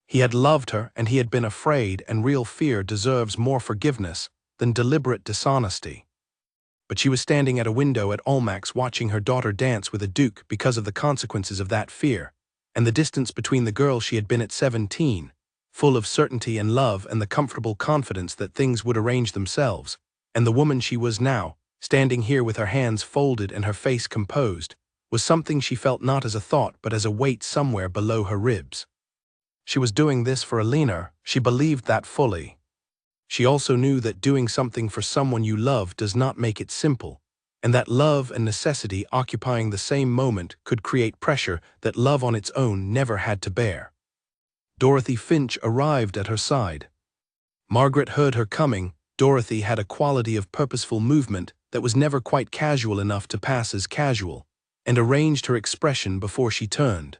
He had loved her, and he had been afraid, and real fear deserves more forgiveness than deliberate dishonesty. But she was standing at a window at Almack's watching her daughter dance with a duke because of the consequences of that fear, and the distance between the girl she had been at 17, full of certainty and love and the comfortable confidence that things would arrange themselves, and the woman she was now, standing here with her hands folded and her face composed, was something she felt not as a thought but as a weight somewhere below her ribs. She was doing this for Alina, she believed that fully. She also knew that doing something for someone you love does not make it simple, and that love and necessity occupying the same moment could create pressure that love on its own never had to bear. Dorothy Finch arrived at her side. Margaret heard her coming. Dorothy had a quality of purposeful movement that was never quite casual enough to pass as casual, and arranged her expression before she turned.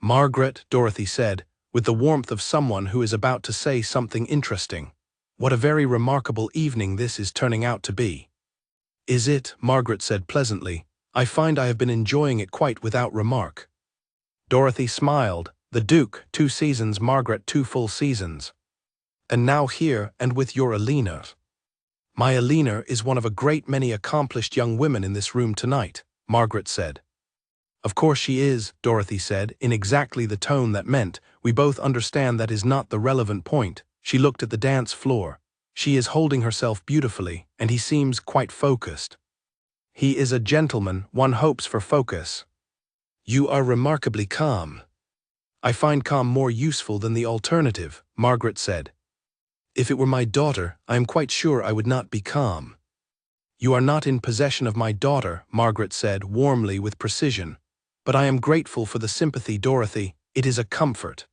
"Margaret," Dorothy said, with the warmth of someone who is about to say something interesting, "what a very remarkable evening this is turning out to be." "Is it?" Margaret said pleasantly. "I find I have been enjoying it quite without remark." Dorothy smiled. The Duke, 2 seasons, Margaret 2 full seasons. "And now here, and with your Alina." "My Alina is one of a great many accomplished young women in this room tonight," Margaret said. "Of course she is," Dorothy said, in exactly the tone that meant, "We both understand that is not the relevant point." She looked at the dance floor. She is holding herself beautifully, and he seems quite focused. He is a gentleman, one hopes for focus. You are remarkably calm. I find calm more useful than the alternative, Margaret said. If it were my daughter, I am quite sure I would not be calm. You are not in possession of my daughter, Margaret said warmly with precision. But I am grateful for the sympathy, Dorothy. It is a comfort.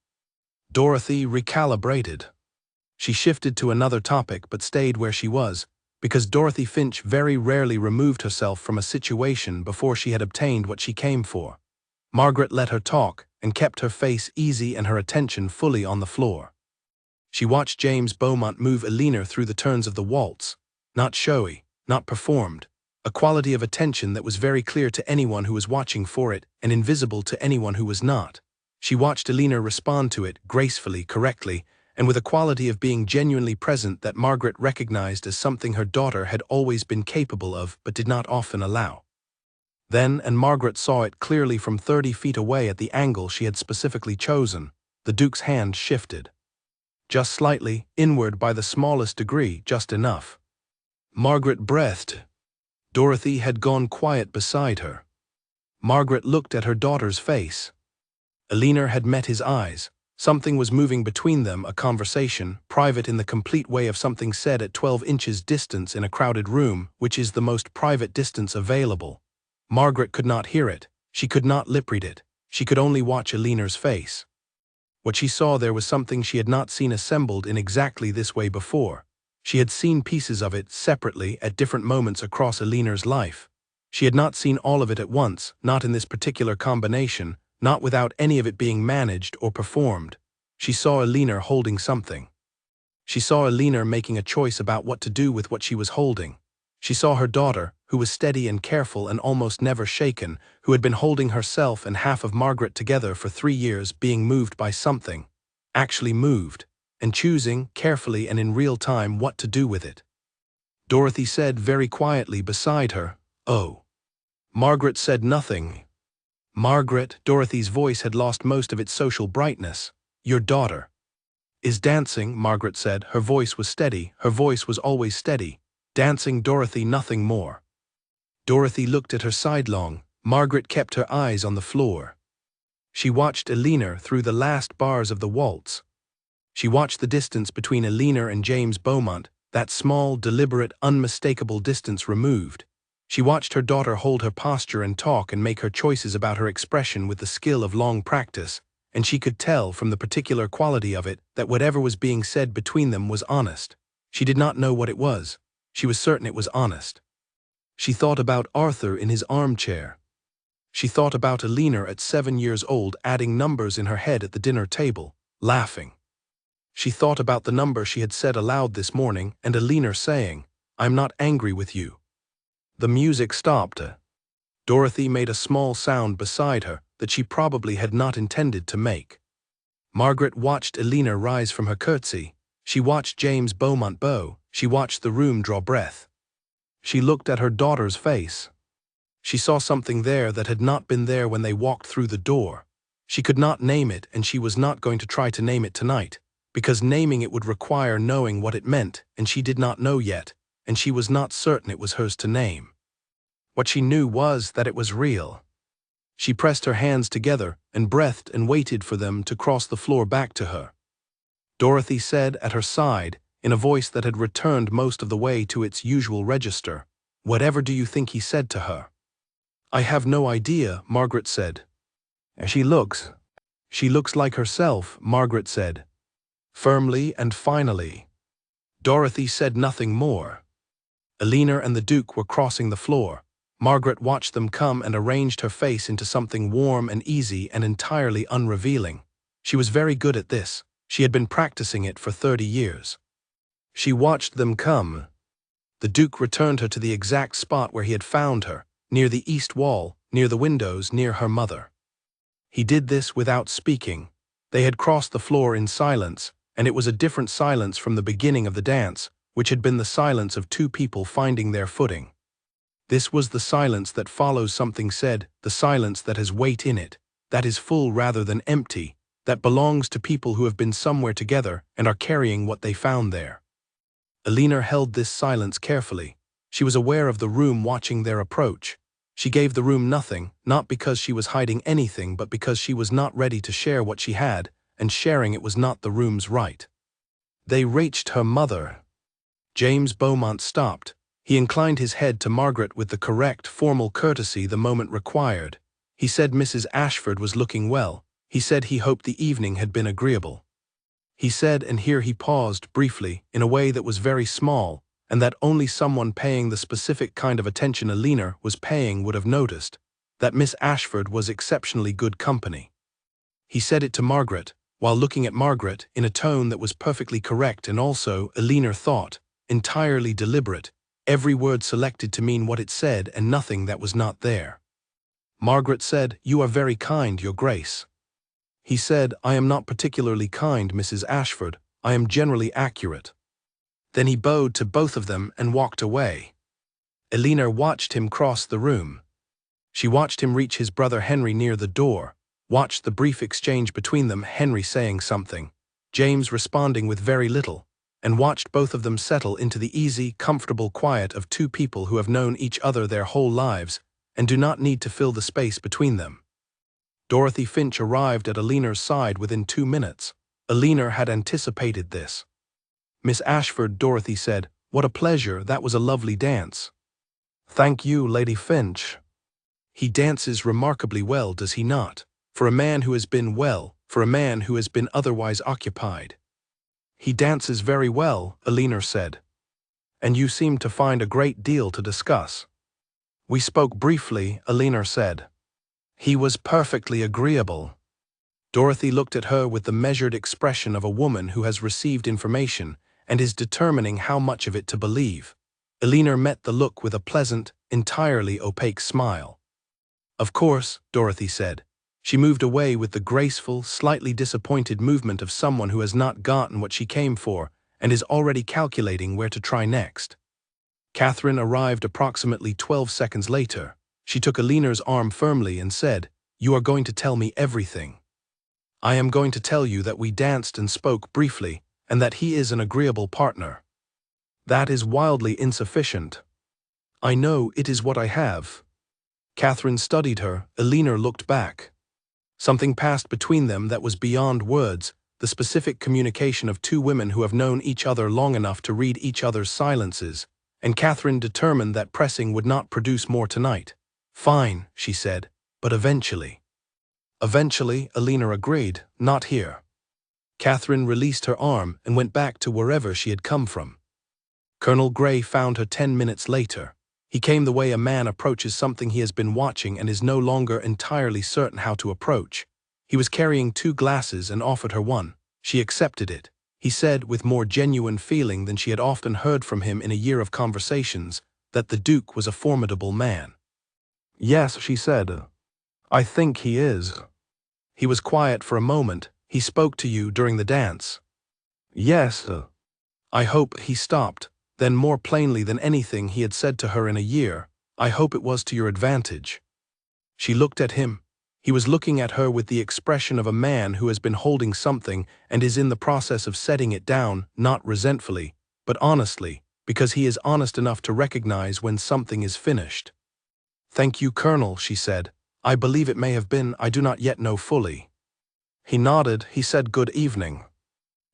Dorothy recalibrated. She shifted to another topic but stayed where she was, because Dorothy Finch very rarely removed herself from a situation before she had obtained what she came for. Margaret let her talk and kept her face easy and her attention fully on the floor. She watched James Beaumont move Elena through the turns of the waltz, not showy, not performed, a quality of attention that was very clear to anyone who was watching for it and invisible to anyone who was not. She watched Elena respond to it gracefully, correctly, and with a quality of being genuinely present that Margaret recognized as something her daughter had always been capable of but did not often allow. Then, and Margaret saw it clearly from 30 feet away at the angle she had specifically chosen, the Duke's hand shifted. Just slightly, inward by the smallest degree, just enough. Margaret breathed. Dorothy had gone quiet beside her. Margaret looked at her daughter's face. Elena had met his eyes. Something was moving between them, a conversation, private in the complete way of something said at 12 inches distance in a crowded room, which is the most private distance available. Margaret could not hear it. She could not lip-read it. She could only watch Elena's face. What she saw there was something she had not seen assembled in exactly this way before. She had seen pieces of it separately at different moments across Elena's life. She had not seen all of it at once, not in this particular combination, not without any of it being managed or performed. She saw Elena holding something. She saw Elena making a choice about what to do with what she was holding. She saw her daughter, who was steady and careful and almost never shaken, who had been holding herself and half of Margaret together for 3 years, being moved by something, actually moved, and choosing, carefully and in real time, what to do with it. Dorothy said very quietly beside her, "Oh." Margaret said nothing. Margaret, Dorothy's voice had lost most of its social brightness. "Your daughter is dancing," Margaret said. Her voice was steady. Her voice was always steady. "Dancing, Dorothy, nothing more." Dorothy looked at her sidelong. Margaret kept her eyes on the floor. She watched Elena through the last bars of the waltz. She watched the distance between Elena and James Beaumont, that small, deliberate, unmistakable distance removed. She watched her daughter hold her posture and talk and make her choices about her expression with the skill of long practice, and she could tell from the particular quality of it that whatever was being said between them was honest. She did not know what it was. She was certain it was honest. She thought about Arthur in his armchair. She thought about Elena at 7 years old adding numbers in her head at the dinner table, laughing. She thought about the number she had said aloud this morning and Elena saying, "I'm not angry with you." The music stopped. Dorothy made a small sound beside her that she probably had not intended to make. Margaret watched Elena rise from her curtsy. She watched James Beaumont bow. She watched the room draw breath. She looked at her daughter's face. She saw something there that had not been there when they walked through the door. She could not name it, and she was not going to try to name it tonight, because naming it would require knowing what it meant, and she did not know yet, and she was not certain it was hers to name. What she knew was that it was real. She pressed her hands together and breathed and waited for them to cross the floor back to her. Dorothy said at her side, in a voice that had returned most of the way to its usual register, "Whatever do you think he said to her?" "I have no idea," Margaret said. She looks like herself," Margaret said, firmly and finally. Dorothy said nothing more. Elena and the Duke were crossing the floor. Margaret watched them come and arranged her face into something warm and easy and entirely unrevealing. She was very good at this. She had been practicing it for 30 years. She watched them come. The Duke returned her to the exact spot where he had found her, near the east wall, near the windows, near her mother. He did this without speaking. They had crossed the floor in silence, and it was a different silence from the beginning of the dance, which had been the silence of two people finding their footing. This was the silence that follows something said, the silence that has weight in it, that is full rather than empty, that belongs to people who have been somewhere together and are carrying what they found there. Alina held this silence carefully. She was aware of the room watching their approach. She gave the room nothing, not because she was hiding anything but because she was not ready to share what she had, and sharing it was not the room's right. They reached her mother. James Beaumont stopped. He inclined his head to Margaret with the correct, formal courtesy the moment required. He said Mrs. Ashford was looking well. He said he hoped the evening had been agreeable. He said, and here he paused briefly, in a way that was very small, and that only someone paying the specific kind of attention Alina was paying would have noticed, that Miss Ashford was exceptionally good company. He said it to Margaret, while looking at Margaret, in a tone that was perfectly correct and also, Alina thought, entirely deliberate, every word selected to mean what it said and nothing that was not there. Margaret said, "You are very kind, Your Grace." He said, "I am not particularly kind, Mrs. Ashford. I am generally accurate." Then he bowed to both of them and walked away. Alina watched him cross the room. She watched him reach his brother Henry near the door, watched the brief exchange between them, Henry saying something, James responding with very little, and watched both of them settle into the easy, comfortable quiet of two people who have known each other their whole lives and do not need to fill the space between them. Dorothy Finch arrived at Alina's side within 2 minutes. Alina had anticipated this. "Miss Ashford," Dorothy said, "what a pleasure, that was a lovely dance." "Thank you, Lady Finch." "He dances remarkably well, does he not? For a man who has been for a man who has been otherwise occupied." "He dances very well," Alina said. "And you seem to find a great deal to discuss." "We spoke briefly," Alina said. "He was perfectly agreeable." Dorothy looked at her with the measured expression of a woman who has received information and is determining how much of it to believe. Alina met the look with a pleasant, entirely opaque smile. "Of course," Dorothy said. She moved away with the graceful, slightly disappointed movement of someone who has not gotten what she came for and is already calculating where to try next. Catherine arrived approximately 12 seconds later. She took Alina's arm firmly and said, "You are going to tell me everything." "I am going to tell you that we danced and spoke briefly, and that he is an agreeable partner." "That is wildly insufficient." "I know, it is what I have." Catherine studied her. Alina looked back. Something passed between them that was beyond words, the specific communication of two women who have known each other long enough to read each other's silences, and Catherine determined that pressing would not produce more tonight. "Fine," she said, "but eventually." "Eventually," Alina agreed, "not here." Catherine released her arm and went back to wherever she had come from. Colonel Grey found her 10 minutes later. He came the way a man approaches something he has been watching and is no longer entirely certain how to approach. He was carrying 2 glasses and offered her one. She accepted it. He said, with more genuine feeling than she had often heard from him in a year of conversations, that the Duke was a formidable man. "Yes," she said. "I think he is." He was quiet for a moment. "He spoke to you during the dance." "Yes." "I hope," he stopped. Then more plainly than anything he had said to her in a year, "I hope it was to your advantage." She looked at him. He was looking at her with the expression of a man who has been holding something and is in the process of setting it down, not resentfully, but honestly, because he is honest enough to recognize when something is finished. "Thank you, Colonel," she said. "I believe it may have been, I do not yet know fully." He nodded. He said good evening.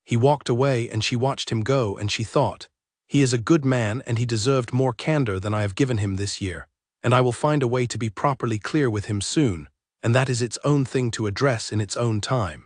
He walked away and she watched him go, and she thought, "He is a good man and he deserved more candor than I have given him this year, and I will find a way to be properly clear with him soon, and that is its own thing to address in its own time."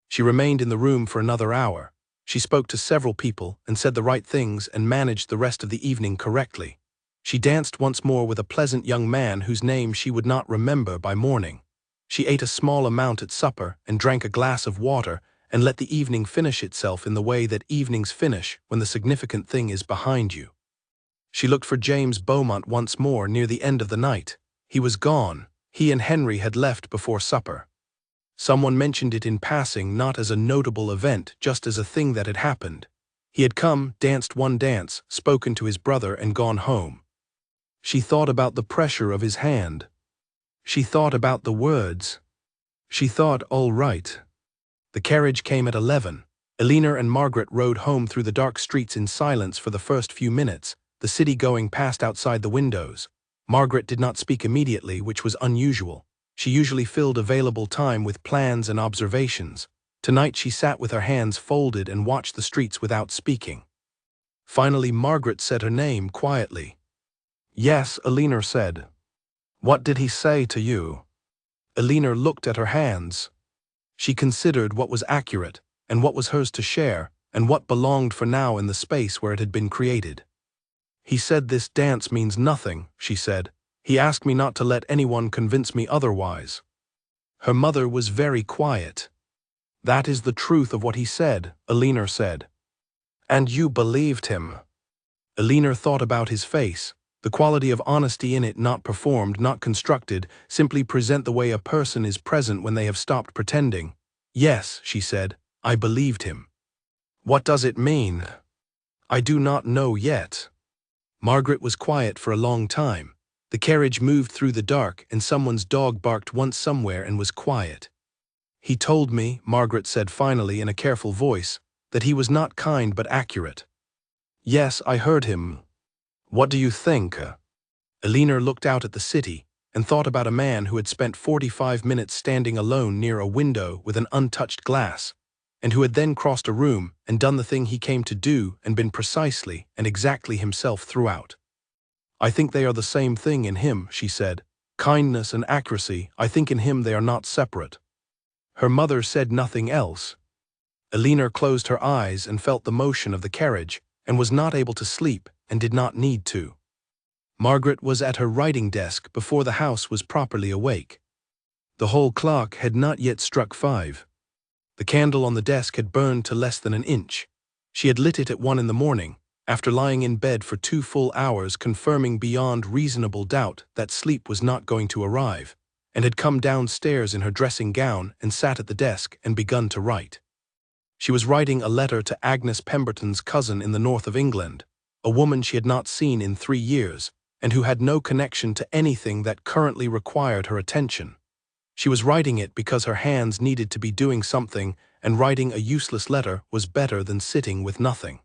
She remained in the room for another hour. She spoke to several people and said the right things and managed the rest of the evening correctly. She danced once more with a pleasant young man whose name she would not remember by morning. She ate a small amount at supper and drank a glass of water and let the evening finish itself in the way that evenings finish when the significant thing is behind you. She looked for James Beaumont once more near the end of the night. He was gone. He and Henry had left before supper. Someone mentioned it in passing, not as a notable event, just as a thing that had happened. He had come, danced one dance, spoken to his brother, and gone home. She thought about the pressure of his hand. She thought about the words. She thought, all right. The carriage came at 11. Elena and Margaret rode home through the dark streets in silence for the first few minutes, the city going past outside the windows. Margaret did not speak immediately, which was unusual. She usually filled available time with plans and observations. Tonight she sat with her hands folded and watched the streets without speaking. Finally Margaret said her name quietly. "Yes," Elena said. "What did he say to you?" Elena looked at her hands. She considered what was accurate, and what was hers to share, and what belonged for now in the space where it had been created. "He said this dance means nothing," she said. "He asked me not to let anyone convince me otherwise." Her mother was very quiet. "That is the truth of what he said," Elena said. "And you believed him?" Elena thought about his face, the quality of honesty in it, not performed, not constructed, simply present the way a person is present when they have stopped pretending. "Yes," she said, "I believed him." "What does it mean?" "I do not know yet." Margaret was quiet for a long time. The carriage moved through the dark, and someone's dog barked once somewhere and was quiet. "He told me," Margaret said finally in a careful voice, "that he was not kind but accurate." "Yes, I heard him." "What do you think?" Elena looked out at the city and thought about a man who had spent 45 minutes standing alone near a window with an untouched glass, and who had then crossed a room and done the thing he came to do and been precisely and exactly himself throughout. "I think they are the same thing in him," she said. "Kindness and accuracy, I think in him they are not separate." Her mother said nothing else. Elena closed her eyes and felt the motion of the carriage, and was not able to sleep and did not need to. Margaret was at her writing desk before the house was properly awake. The hall clock had not yet struck 5. The candle on the desk had burned to less than an inch. She had lit it at 1 in the morning, after lying in bed for 2 full hours confirming beyond reasonable doubt that sleep was not going to arrive, and had come downstairs in her dressing gown and sat at the desk and begun to write. She was writing a letter to Agnes Pemberton's cousin in the north of England, a woman she had not seen in 3 years, and who had no connection to anything that currently required her attention. She was writing it because her hands needed to be doing something, and writing a useless letter was better than sitting with nothing.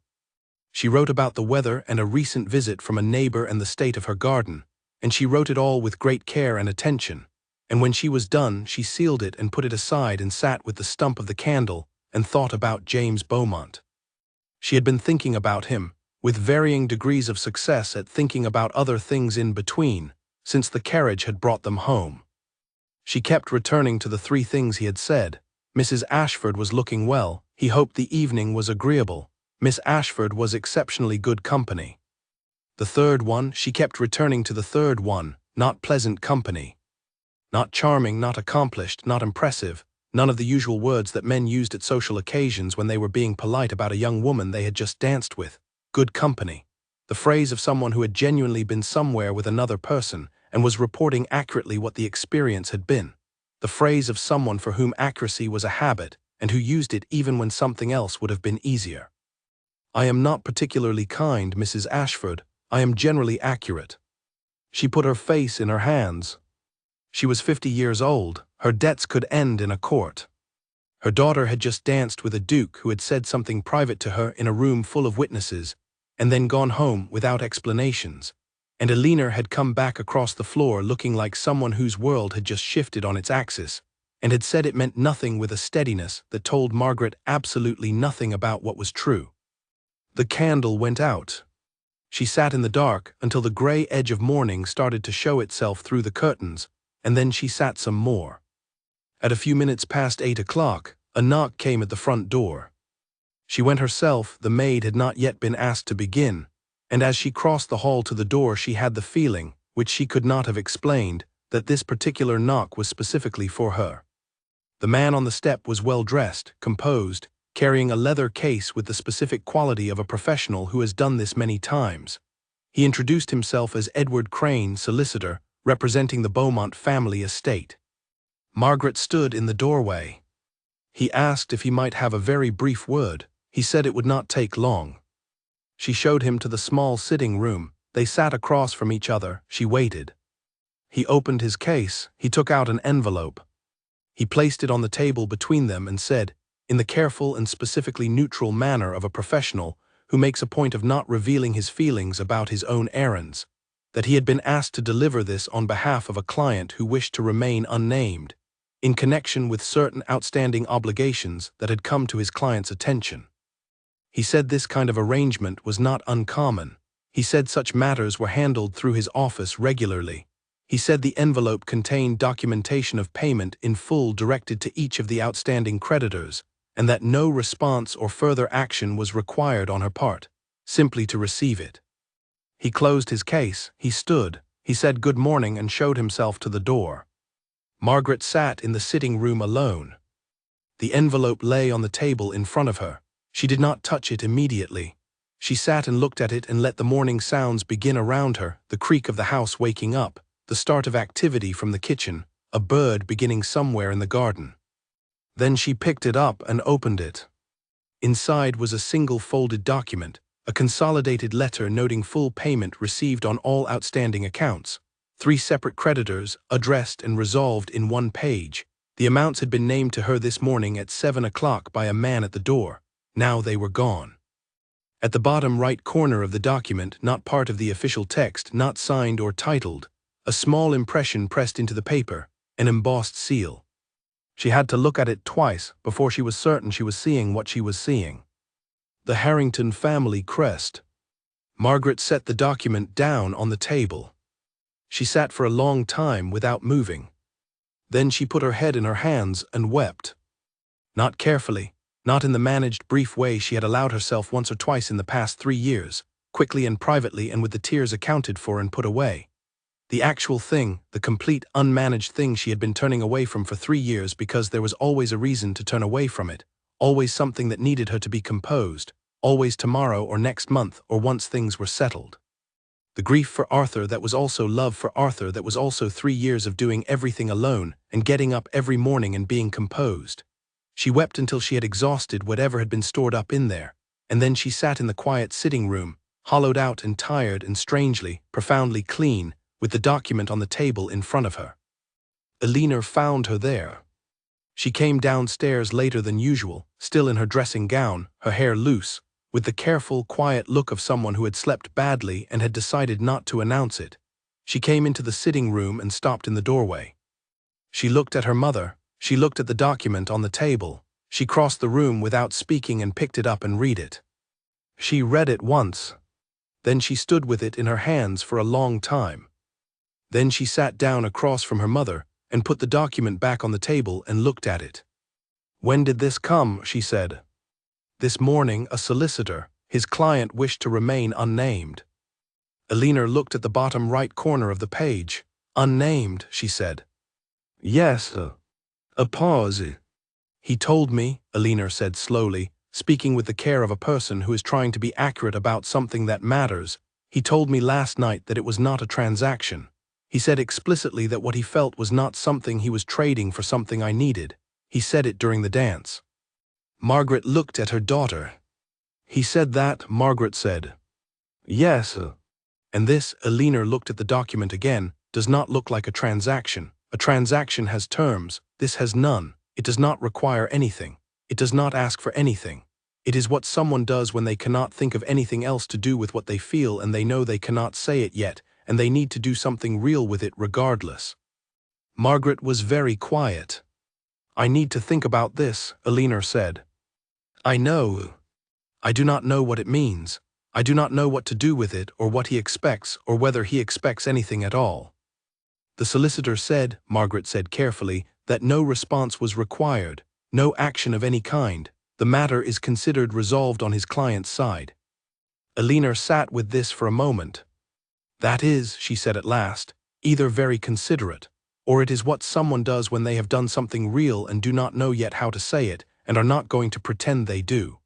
She wrote about the weather and a recent visit from a neighbor and the state of her garden, and she wrote it all with great care and attention, and when she was done she sealed it and put it aside and sat with the stump of the candle and thought about James Beaumont. She had been thinking about him, with varying degrees of success at thinking about other things in between, since the carriage had brought them home. She kept returning to the 3 things he had said. Mrs. Ashford was looking well, he hoped the evening was agreeable, Miss Ashford was exceptionally good company. The third one, she kept returning to the third one, not pleasant company. Not charming, not accomplished, not impressive, none of the usual words that men used at social occasions when they were being polite about a young woman they had just danced with. Good company. The phrase of someone who had genuinely been somewhere with another person and was reporting accurately what the experience had been. The phrase of someone for whom accuracy was a habit and who used it even when something else would have been easier. "I am not particularly kind, Mrs. Ashford. I am generally accurate." She put her face in her hands. She was 50 years old. Her debts could end in a court. Her daughter had just danced with a duke who had said something private to her in a room full of witnesses, and then gone home without explanations. And Elena had come back across the floor looking like someone whose world had just shifted on its axis, and had said it meant nothing with a steadiness that told Margaret absolutely nothing about what was true. The candle went out. She sat in the dark until the gray edge of morning started to show itself through the curtains, and then she sat some more. At a few minutes past 8 o'clock, a knock came at the front door. She went herself, the maid had not yet been asked to begin, and as she crossed the hall to the door she had the feeling, which she could not have explained, that this particular knock was specifically for her. The man on the step was well dressed, composed, carrying a leather case with the specific quality of a professional who has done this many times. He introduced himself as Edward Crane, solicitor, representing the Beaumont family estate. Margaret stood in the doorway. He asked if he might have a very brief word. He said it would not take long. She showed him to the small sitting room. They sat across from each other. She waited. He opened his case. He took out an envelope. He placed it on the table between them and said, in the careful and specifically neutral manner of a professional who makes a point of not revealing his feelings about his own errands, that he had been asked to deliver this on behalf of a client who wished to remain unnamed, in connection with certain outstanding obligations that had come to his client's attention. He said this kind of arrangement was not uncommon. He said such matters were handled through his office regularly. He said the envelope contained documentation of payment in full directed to each of the outstanding creditors, and that no response or further action was required on her part, simply to receive it. He closed his case, he stood, he said good morning and showed himself to the door. Margaret sat in the sitting room alone. The envelope lay on the table in front of her. She did not touch it immediately. She sat and looked at it and let the morning sounds begin around her, the creak of the house waking up, the start of activity from the kitchen, a bird beginning somewhere in the garden. Then she picked it up and opened it. Inside was a single folded document, a consolidated letter noting full payment received on all outstanding accounts. 3 separate creditors, addressed and resolved in one page. The amounts had been named to her this morning at 7 o'clock by a man at the door. Now they were gone. At the bottom right corner of the document, not part of the official text, not signed or titled, a small impression pressed into the paper, an embossed seal. She had to look at it twice before she was certain she was seeing what she was seeing. The Harrington family crest. Margaret set the document down on the table. She sat for a long time without moving. Then she put her head in her hands and wept. Not carefully, not in the managed, brief way she had allowed herself once or twice in the past 3 years, quickly and privately and with the tears accounted for and put away. The actual thing, the complete, unmanaged thing she had been turning away from for 3 years because there was always a reason to turn away from it, always something that needed her to be composed, always tomorrow or next month or once things were settled. The grief for Arthur that was also love for Arthur that was also 3 years of doing everything alone and getting up every morning and being composed. She wept until she had exhausted whatever had been stored up in there, and then she sat in the quiet sitting room, hollowed out and tired and strangely, profoundly clean, with the document on the table in front of her. Elinor found her there. She came downstairs later than usual, still in her dressing gown, her hair loose, with the careful, quiet look of someone who had slept badly and had decided not to announce it. She came into the sitting room and stopped in the doorway. She looked at her mother. She looked at the document on the table. She crossed the room without speaking and picked it up and read it. She read it once. Then she stood with it in her hands for a long time. Then she sat down across from her mother and put the document back on the table and looked at it. "When did this come?" she said. "This morning, a solicitor. His client wished to remain unnamed." Elinor looked at the bottom right corner of the page. "Unnamed," she said. "Yes, a pause. He told me," Elinor said slowly, speaking with the care of a person who is trying to be accurate about something that matters. "He told me last night that it was not a transaction. He said explicitly that what he felt was not something he was trading for something I needed. He said it during the dance." Margaret looked at her daughter. "He said that," Margaret said. "Yes, and this," Elinor looked at the document again, "does not look like a transaction. A transaction has terms, this has none. It does not require anything. It does not ask for anything. It is what someone does when they cannot think of anything else to do with what they feel and they know they cannot say it yet, and they need to do something real with it regardless." Margaret was very quiet. "I need to think about this," Elinor said. "I know. I do not know what it means. I do not know what to do with it or what he expects or whether he expects anything at all." The solicitor said, Margaret said carefully, that no response was required, no action of any kind. The matter is considered resolved on his client's side. Elinor sat with this for a moment. "That is," she said at last, "either very considerate, or it is what someone does when they have done something real and do not know yet how to say it and are not going to pretend they do."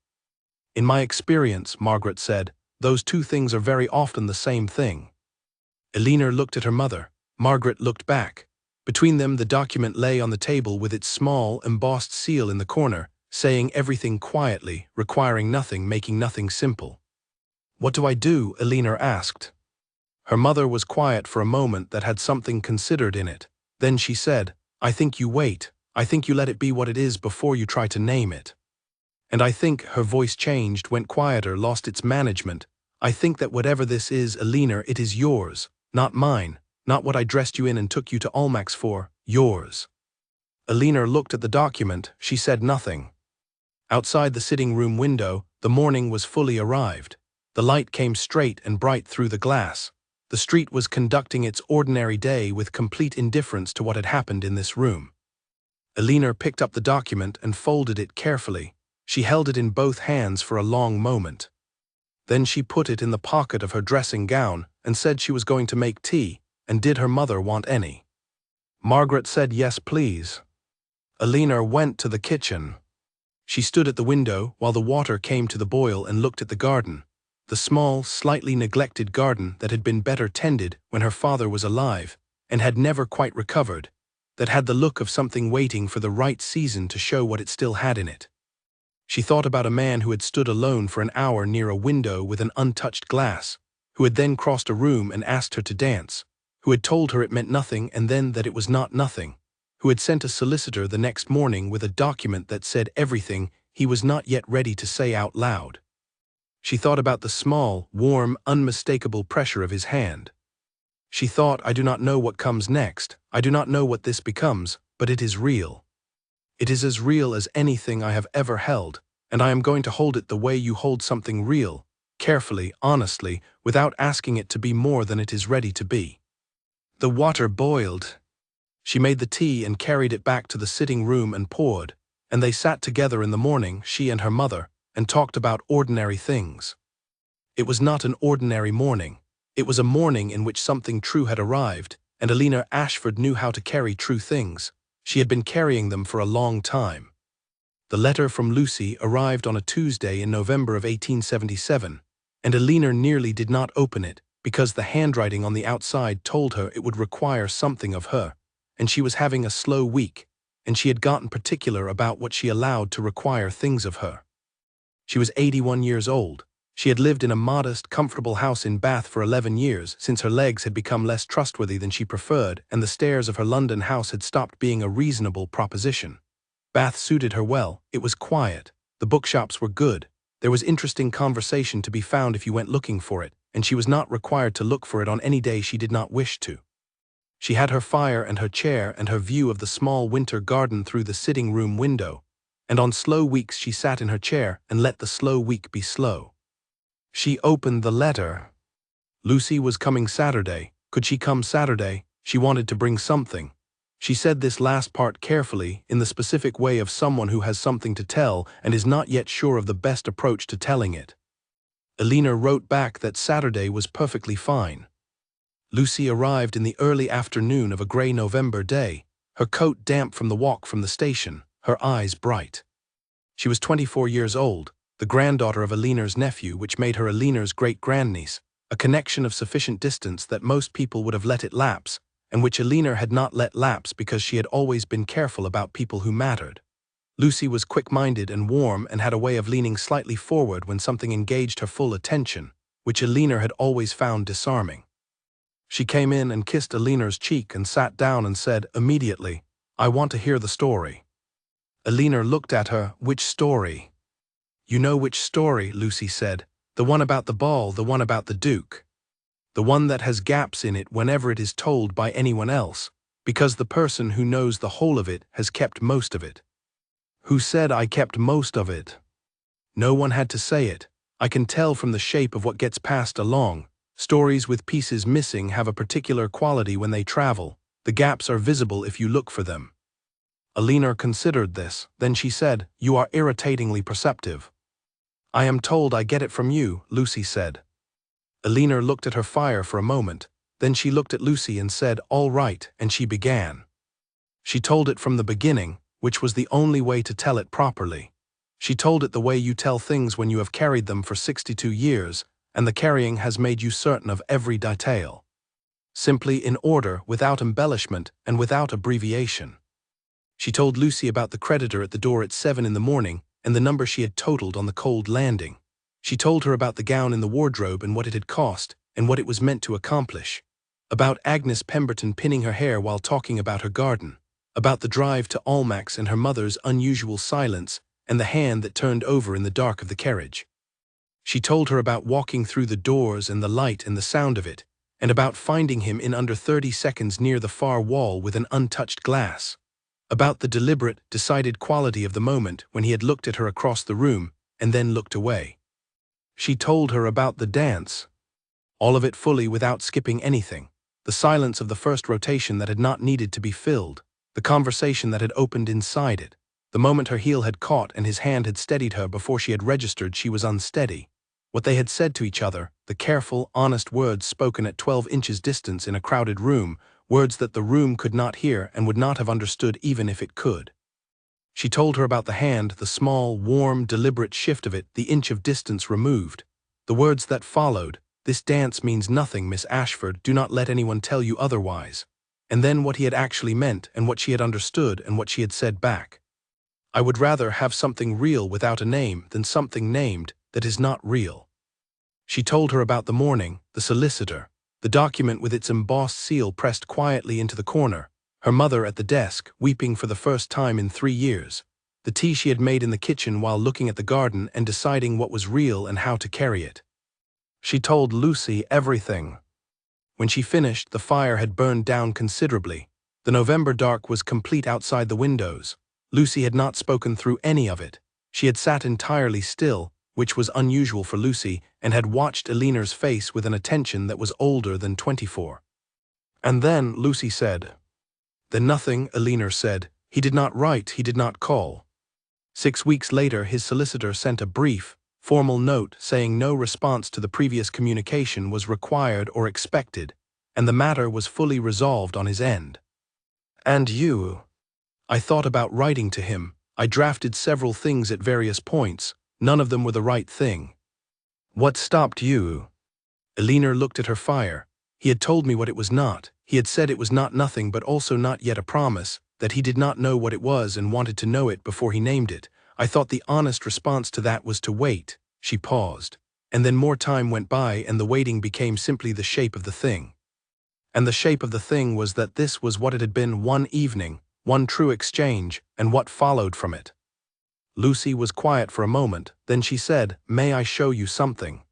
"In my experience," Margaret said, "those two things are very often the same thing." Elinor looked at her mother. Margaret looked back. Between them the document lay on the table with its small, embossed seal in the corner, saying everything quietly, requiring nothing, making nothing simple. "What do I do?" Elinor asked. Her mother was quiet for a moment that had something considered in it. Then she said, "I think you wait. I think you let it be what it is before you try to name it." And I think," her voice changed, went quieter, lost its management. "I think that whatever this is, Alina, it is yours, not mine, not what I dressed you in and took you to Almax for, yours." Alina looked at the document, she said nothing. Outside the sitting room window, the morning was fully arrived. The light came straight and bright through the glass. The street was conducting its ordinary day with complete indifference to what had happened in this room. Alina picked up the document and folded it carefully. She held it in both hands for a long moment. Then she put it in the pocket of her dressing gown and said she was going to make tea, and did her mother want any? Margaret said yes, please. Alina went to the kitchen. She stood at the window while the water came to the boil and looked at the garden. The small, slightly neglected garden that had been better tended when her father was alive and had never quite recovered, that had the look of something waiting for the right season to show what it still had in it. She thought about a man who had stood alone for an hour near a window with an untouched glass, who had then crossed a room and asked her to dance, who had told her it meant nothing and then that it was not nothing, who had sent a solicitor the next morning with a document that said everything he was not yet ready to say out loud. She thought about the small, warm, unmistakable pressure of his hand. She thought, I do not know what comes next, I do not know what this becomes, but it is real. It is as real as anything I have ever held, and I am going to hold it the way you hold something real, carefully, honestly, without asking it to be more than it is ready to be. The water boiled. She made the tea and carried it back to the sitting room and poured, and they sat together in the morning, she and her mother, and talked about ordinary things. It was not an ordinary morning. It was a morning in which something true had arrived, and Alina Ashford knew how to carry true things. She had been carrying them for a long time. The letter from Lucy arrived on a Tuesday in November of 1877, and Alina nearly did not open it, because the handwriting on the outside told her it would require something of her, and she was having a slow week, and she had gotten particular about what she allowed to require things of her. She was 81 years old. She had lived in a modest, comfortable house in Bath for 11 years, since her legs had become less trustworthy than she preferred, and the stairs of her London house had stopped being a reasonable proposition. Bath suited her well. It was quiet. The bookshops were good. There was interesting conversation to be found if you went looking for it, and she was not required to look for it on any day she did not wish to. She had her fire and her chair and her view of the small winter garden through the sitting room window, and on slow weeks she sat in her chair and let the slow week be slow. She opened the letter. Lucy was coming Saturday. Could she come Saturday? She wanted to bring something. She said this last part carefully, in the specific way of someone who has something to tell and is not yet sure of the best approach to telling it. Alina wrote back that Saturday was perfectly fine. Lucy arrived in the early afternoon of a grey November day, her coat damp from the walk from the station, her eyes bright. She was 24 years old, the granddaughter of Alina's nephew, which made her Alina's great-grandniece, a connection of sufficient distance that most people would have let it lapse, and which Alina had not let lapse because she had always been careful about people who mattered. Lucy was quick-minded and warm and had a way of leaning slightly forward when something engaged her full attention, which Alina had always found disarming. She came in and kissed Alina's cheek and sat down and said, immediately, I want to hear the story. Alina looked at her. Which story? You know which story, Lucy said. The one about the ball, the one about the Duke. The one that has gaps in it whenever it is told by anyone else, because the person who knows the whole of it has kept most of it. Who said I kept most of it? No one had to say it. I can tell from the shape of what gets passed along. Stories with pieces missing have a particular quality when they travel. The gaps are visible if you look for them. Alina considered this, then she said, You are irritatingly perceptive. I am told I get it from you, Lucy said. Alina looked at her fire for a moment, then she looked at Lucy and said, All right, and she began. She told it from the beginning, which was the only way to tell it properly. She told it the way you tell things when you have carried them for 62 years, and the carrying has made you certain of every detail. Simply in order, without embellishment, and without abbreviation. She told Lucy about the creditor at the door at 7 in the morning, and the number she had totaled on the cold landing. She told her about the gown in the wardrobe and what it had cost, and what it was meant to accomplish. About Agnes Pemberton pinning her hair while talking about her garden. About the drive to Almax and her mother's unusual silence, and the hand that turned over in the dark of the carriage. She told her about walking through the doors and the light and the sound of it, and about finding him in under 30 seconds near the far wall with an untouched glass. About the deliberate, decided quality of the moment when he had looked at her across the room and then looked away. She told her about the dance. All of it fully without skipping anything. The silence of the first rotation that had not needed to be filled. The conversation that had opened inside it. The moment her heel had caught and his hand had steadied her before she had registered she was unsteady. What they had said to each other, the careful, honest words spoken at 12 inches distance in a crowded room, words that the room could not hear and would not have understood even if it could. She told her about the hand, the small, warm, deliberate shift of it, the inch of distance removed. The words that followed, "This dance means nothing, Miss Ashford, do not let anyone tell you otherwise." And then what he had actually meant and what she had understood and what she had said back. "I would rather have something real without a name than something named that is not real." She told her about the morning, the solicitor, the document with its embossed seal pressed quietly into the corner, her mother at the desk, weeping for the first time in 3 years, the tea she had made in the kitchen while looking at the garden and deciding what was real and how to carry it. She told Lucy everything. When she finished, the fire had burned down considerably. The November dark was complete outside the windows. Lucy had not spoken through any of it. She had sat entirely still, which was unusual for Lucy, and had watched Eleanor's face with an attention that was older than 24. And then Lucy said. "Then nothing," Eleanor said. "He did not write, he did not call." 6 weeks later his solicitor sent a brief, formal note saying no response to the previous communication was required or expected, and the matter was fully resolved on his end. "And you?" "I thought about writing to him. I drafted several things at various points. None of them were the right thing." "What stopped you?" Eleanor looked at her fire. "He had told me what it was not. He had said it was not nothing but also not yet a promise, that he did not know what it was and wanted to know it before he named it. I thought the honest response to that was to wait." She paused. "And then more time went by and the waiting became simply the shape of the thing. And the shape of the thing was that this was what it had been one evening, one true exchange, and what followed from it." Lucy was quiet for a moment, then she said, "May I show you something?"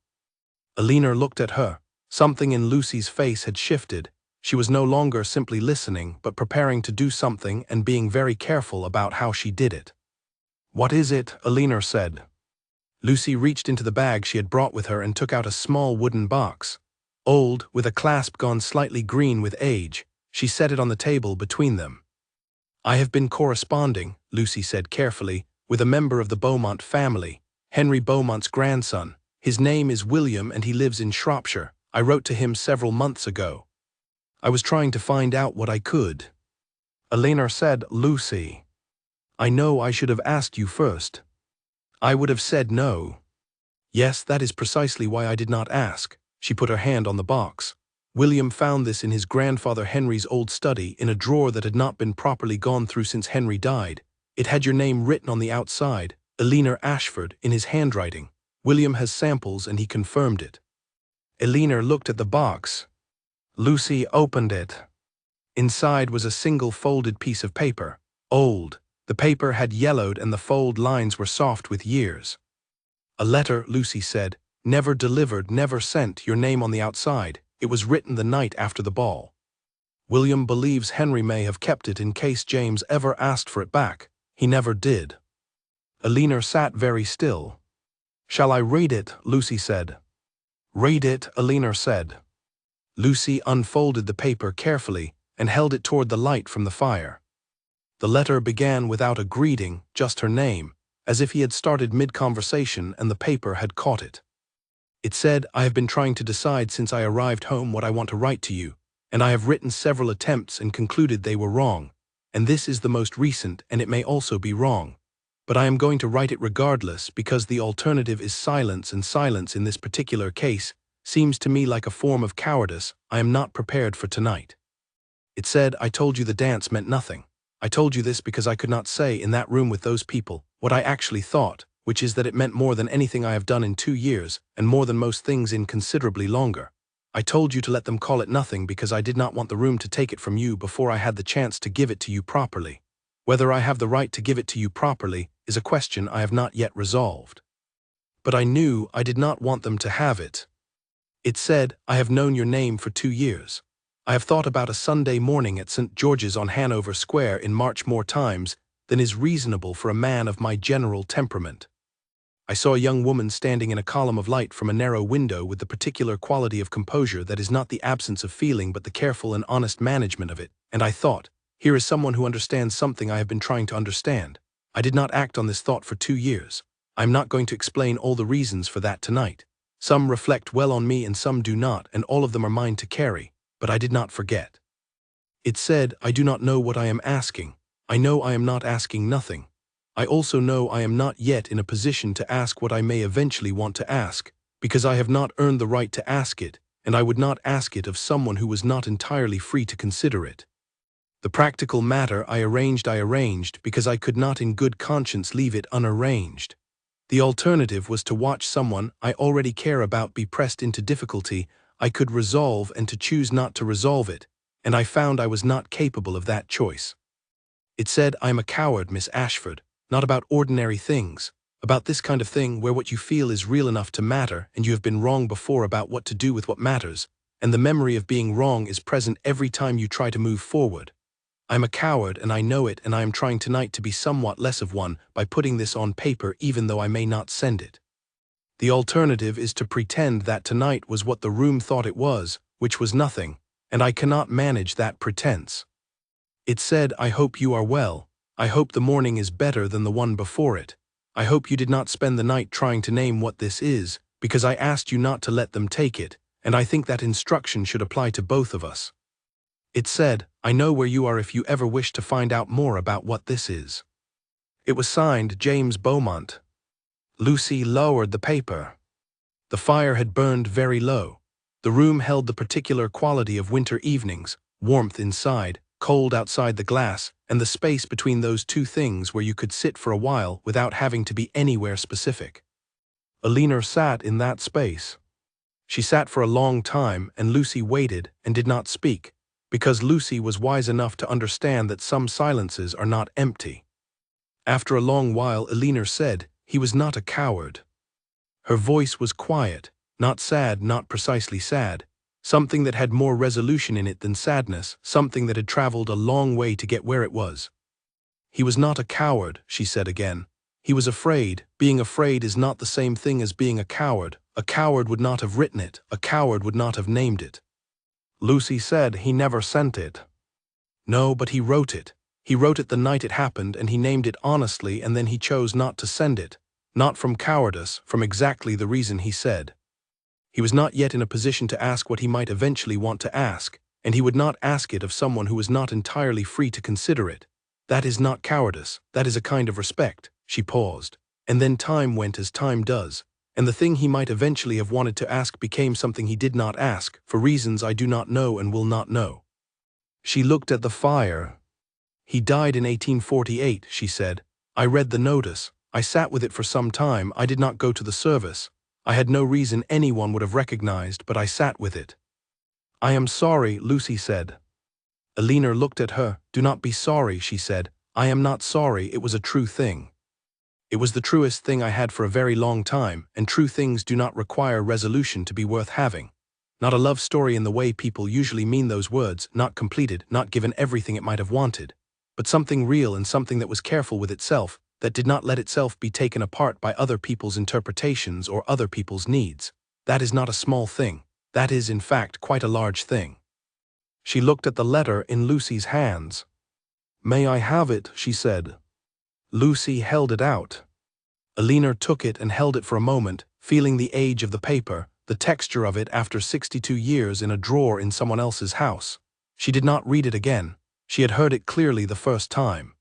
Eleanor looked at her. Something in Lucy's face had shifted. She was no longer simply listening, but preparing to do something and being very careful about how she did it. "What is it?" Eleanor said. Lucy reached into the bag she had brought with her and took out a small wooden box. Old, with a clasp gone slightly green with age, she set it on the table between them. "I have been corresponding," Lucy said carefully, "with a member of the Beaumont family, Henry Beaumont's grandson. His name is William and he lives in Shropshire. I wrote to him several months ago. I was trying to find out what I could." Eleanor said, "Lucy, I know I should have asked you first. I would have said no." "Yes, that is precisely why I did not ask." She put her hand on the box. "William found this in his grandfather Henry's old study in a drawer that had not been properly gone through since Henry died. It had your name written on the outside, Eleanor Ashford, in his handwriting. William has samples and he confirmed it." Eleanor looked at the box. Lucy opened it. Inside was a single folded piece of paper. Old. The paper had yellowed and the fold lines were soft with years. "A letter," Lucy said. "Never delivered, never sent, your name on the outside. It was written the night after the ball. William believes Henry may have kept it in case James ever asked for it back. He never did." Eleanor sat very still. "Shall I read it?" Lucy said. "Read it," Eleanor said. Lucy unfolded the paper carefully and held it toward the light from the fire. The letter began without a greeting, just her name, as if he had started mid-conversation and the paper had caught it. It said, "I have been trying to decide since I arrived home what I want to write to you, and I have written several attempts and concluded they were wrong, and this is the most recent and it may also be wrong. But I am going to write it regardless because the alternative is silence, and silence in this particular case seems to me like a form of cowardice I am not prepared for tonight." It said, "I told you the dance meant nothing. I told you this because I could not say in that room with those people what I actually thought, which is that it meant more than anything I have done in 2 years and more than most things in considerably longer. I told you to let them call it nothing because I did not want the room to take it from you before I had the chance to give it to you properly. Whether I have the right to give it to you properly is a question I have not yet resolved. But I knew I did not want them to have it. It said, I have known your name for 2 years. I have thought about a Sunday morning at St. George's on Hanover Square in March more times than is reasonable for a man of my general temperament. I saw a young woman standing in a column of light from a narrow window with the particular quality of composure that is not the absence of feeling but the careful and honest management of it, and I thought, here is someone who understands something I have been trying to understand. I did not act on this thought for 2 years. I am not going to explain all the reasons for that tonight. Some reflect well on me and some do not, and all of them are mine to carry, but I did not forget. It said, I do not know what I am asking. I know I am not asking nothing. I also know I am not yet in a position to ask what I may eventually want to ask, because I have not earned the right to ask it, and I would not ask it of someone who was not entirely free to consider it. The practical matter I arranged because I could not in good conscience leave it unarranged. The alternative was to watch someone I already care about be pressed into difficulty I could resolve and to choose not to resolve it, and I found I was not capable of that choice. It said, I am a coward, Miss Ashford. Not about ordinary things, about this kind of thing where what you feel is real enough to matter and you have been wrong before about what to do with what matters, and the memory of being wrong is present every time you try to move forward. I'm a coward and I know it, and I am trying tonight to be somewhat less of one by putting this on paper even though I may not send it. The alternative is to pretend that tonight was what the room thought it was, which was nothing, and I cannot manage that pretense. It said, I hope you are well. I hope the morning is better than the one before it. I hope you did not spend the night trying to name what this is, because I asked you not to let them take it, and I think that instruction should apply to both of us. It said, I know where you are if you ever wish to find out more about what this is. It was signed James Beaumont. Lucy lowered the paper. The fire had burned very low. The room held the particular quality of winter evenings, warmth inside, cold outside the glass, and the space between those two things where you could sit for a while without having to be anywhere specific. Alina sat in that space. She sat for a long time, and Lucy waited and did not speak, because Lucy was wise enough to understand that some silences are not empty. After a long while, Alina said, he was not a coward. Her voice was quiet, not sad, not precisely sad, something that had more resolution in it than sadness, something that had traveled a long way to get where it was. He was not a coward, she said again. He was afraid. Being afraid is not the same thing as being a coward. A coward would not have written it. A coward would not have named it. Lucy said he never sent it. No, but he wrote it. He wrote it the night it happened, and he named it honestly, and then he chose not to send it. Not from cowardice, from exactly the reason he said. He was not yet in a position to ask what he might eventually want to ask, and he would not ask it of someone who was not entirely free to consider it. That is not cowardice, that is a kind of respect. She paused, and then time went as time does, and the thing he might eventually have wanted to ask became something he did not ask, for reasons I do not know and will not know. She looked at the fire. He died in 1848, she said. I read the notice. I sat with it for some time. I did not go to the service. I had no reason anyone would have recognized, but I sat with it. I am sorry, Lucy said. Alina looked at her. Do not be sorry, she said. I am not sorry, it was a true thing. It was the truest thing I had for a very long time, and true things do not require resolution to be worth having. Not a love story in the way people usually mean those words, not completed, not given everything it might have wanted, but something real and something that was careful with itself, that did not let itself be taken apart by other people's interpretations or other people's needs. That is not a small thing. That is, in fact, quite a large thing. She looked at the letter in Lucy's hands. May I have it, she said. Lucy held it out. Alina took it and held it for a moment, feeling the age of the paper, the texture of it after 62 years in a drawer in someone else's house. She did not read it again. She had heard it clearly the first time.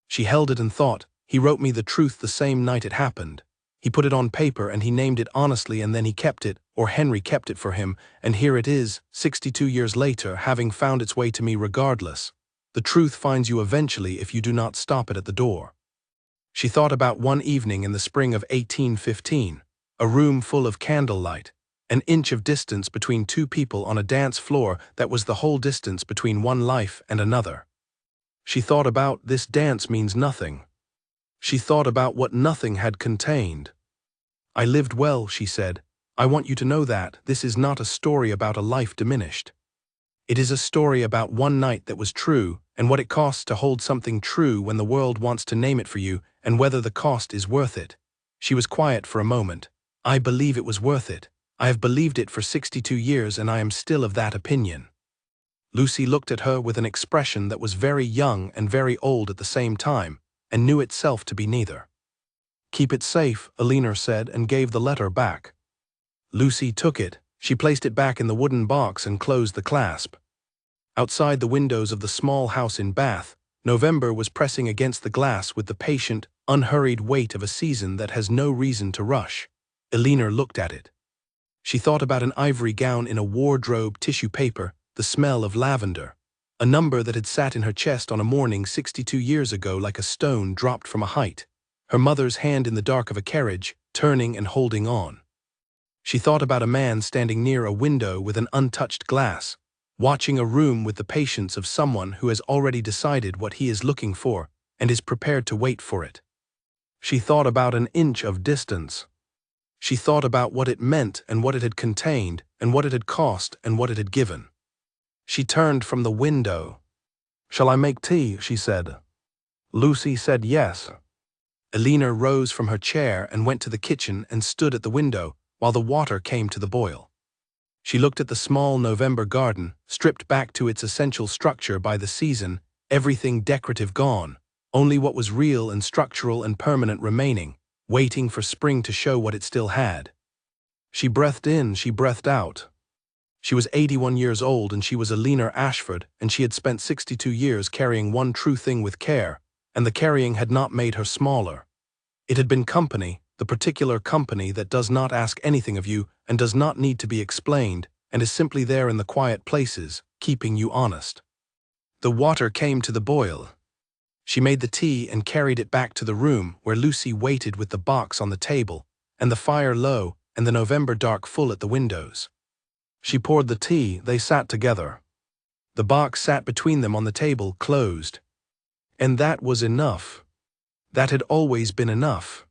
She held it and thought, he wrote me the truth the same night it happened. He put it on paper and he named it honestly, and then he kept it, or Henry kept it for him, and here it is, 62 years later, having found its way to me regardless. The truth finds you eventually if you do not stop it at the door. She thought about one evening in the spring of 1815, a room full of candlelight, an inch of distance between two people on a dance floor that was the whole distance between one life and another. She thought about this dance means nothing. She thought about what nothing had contained. I lived well, she said. I want you to know that this is not a story about a life diminished. It is a story about one night that was true, and what it costs to hold something true when the world wants to name it for you, and whether the cost is worth it. She was quiet for a moment. I believe it was worth it. I have believed it for 62 years, and I am still of that opinion. Lucy looked at her with an expression that was very young and very old at the same time, and knew itself to be neither. Keep it safe, Alina said, and gave the letter back. Lucy took it. She placed it back in the wooden box and closed the clasp. Outside the windows of the small house in Bath, November was pressing against the glass with the patient, unhurried weight of a season that has no reason to rush. Alina looked at it. She thought about an ivory gown in a wardrobe tissue paper, the smell of lavender, a number that had sat in her chest on a morning 62 years ago like a stone dropped from a height, her mother's hand in the dark of a carriage, turning and holding on. She thought about a man standing near a window with an untouched glass, watching a room with the patience of someone who has already decided what he is looking for and is prepared to wait for it. She thought about an inch of distance. She thought about what it meant and what it had contained and what it had cost and what it had given. She turned from the window. "Shall I make tea?" she said. Lucy said yes. Alina rose from her chair and went to the kitchen and stood at the window while the water came to the boil. She looked at the small November garden, stripped back to its essential structure by the season, everything decorative gone, only what was real and structural and permanent remaining, waiting for spring to show what it still had. She breathed in, she breathed out. She was 81 years old and she was Alina Ashford, and she had spent 62 years carrying one true thing with care, and the carrying had not made her smaller. It had been company, the particular company that does not ask anything of you and does not need to be explained and is simply there in the quiet places, keeping you honest. The water came to the boil. She made the tea and carried it back to the room where Lucy waited with the box on the table and the fire low and the November dark full at the windows. She poured the tea, they sat together. The box sat between them on the table, closed. And that was enough. That had always been enough.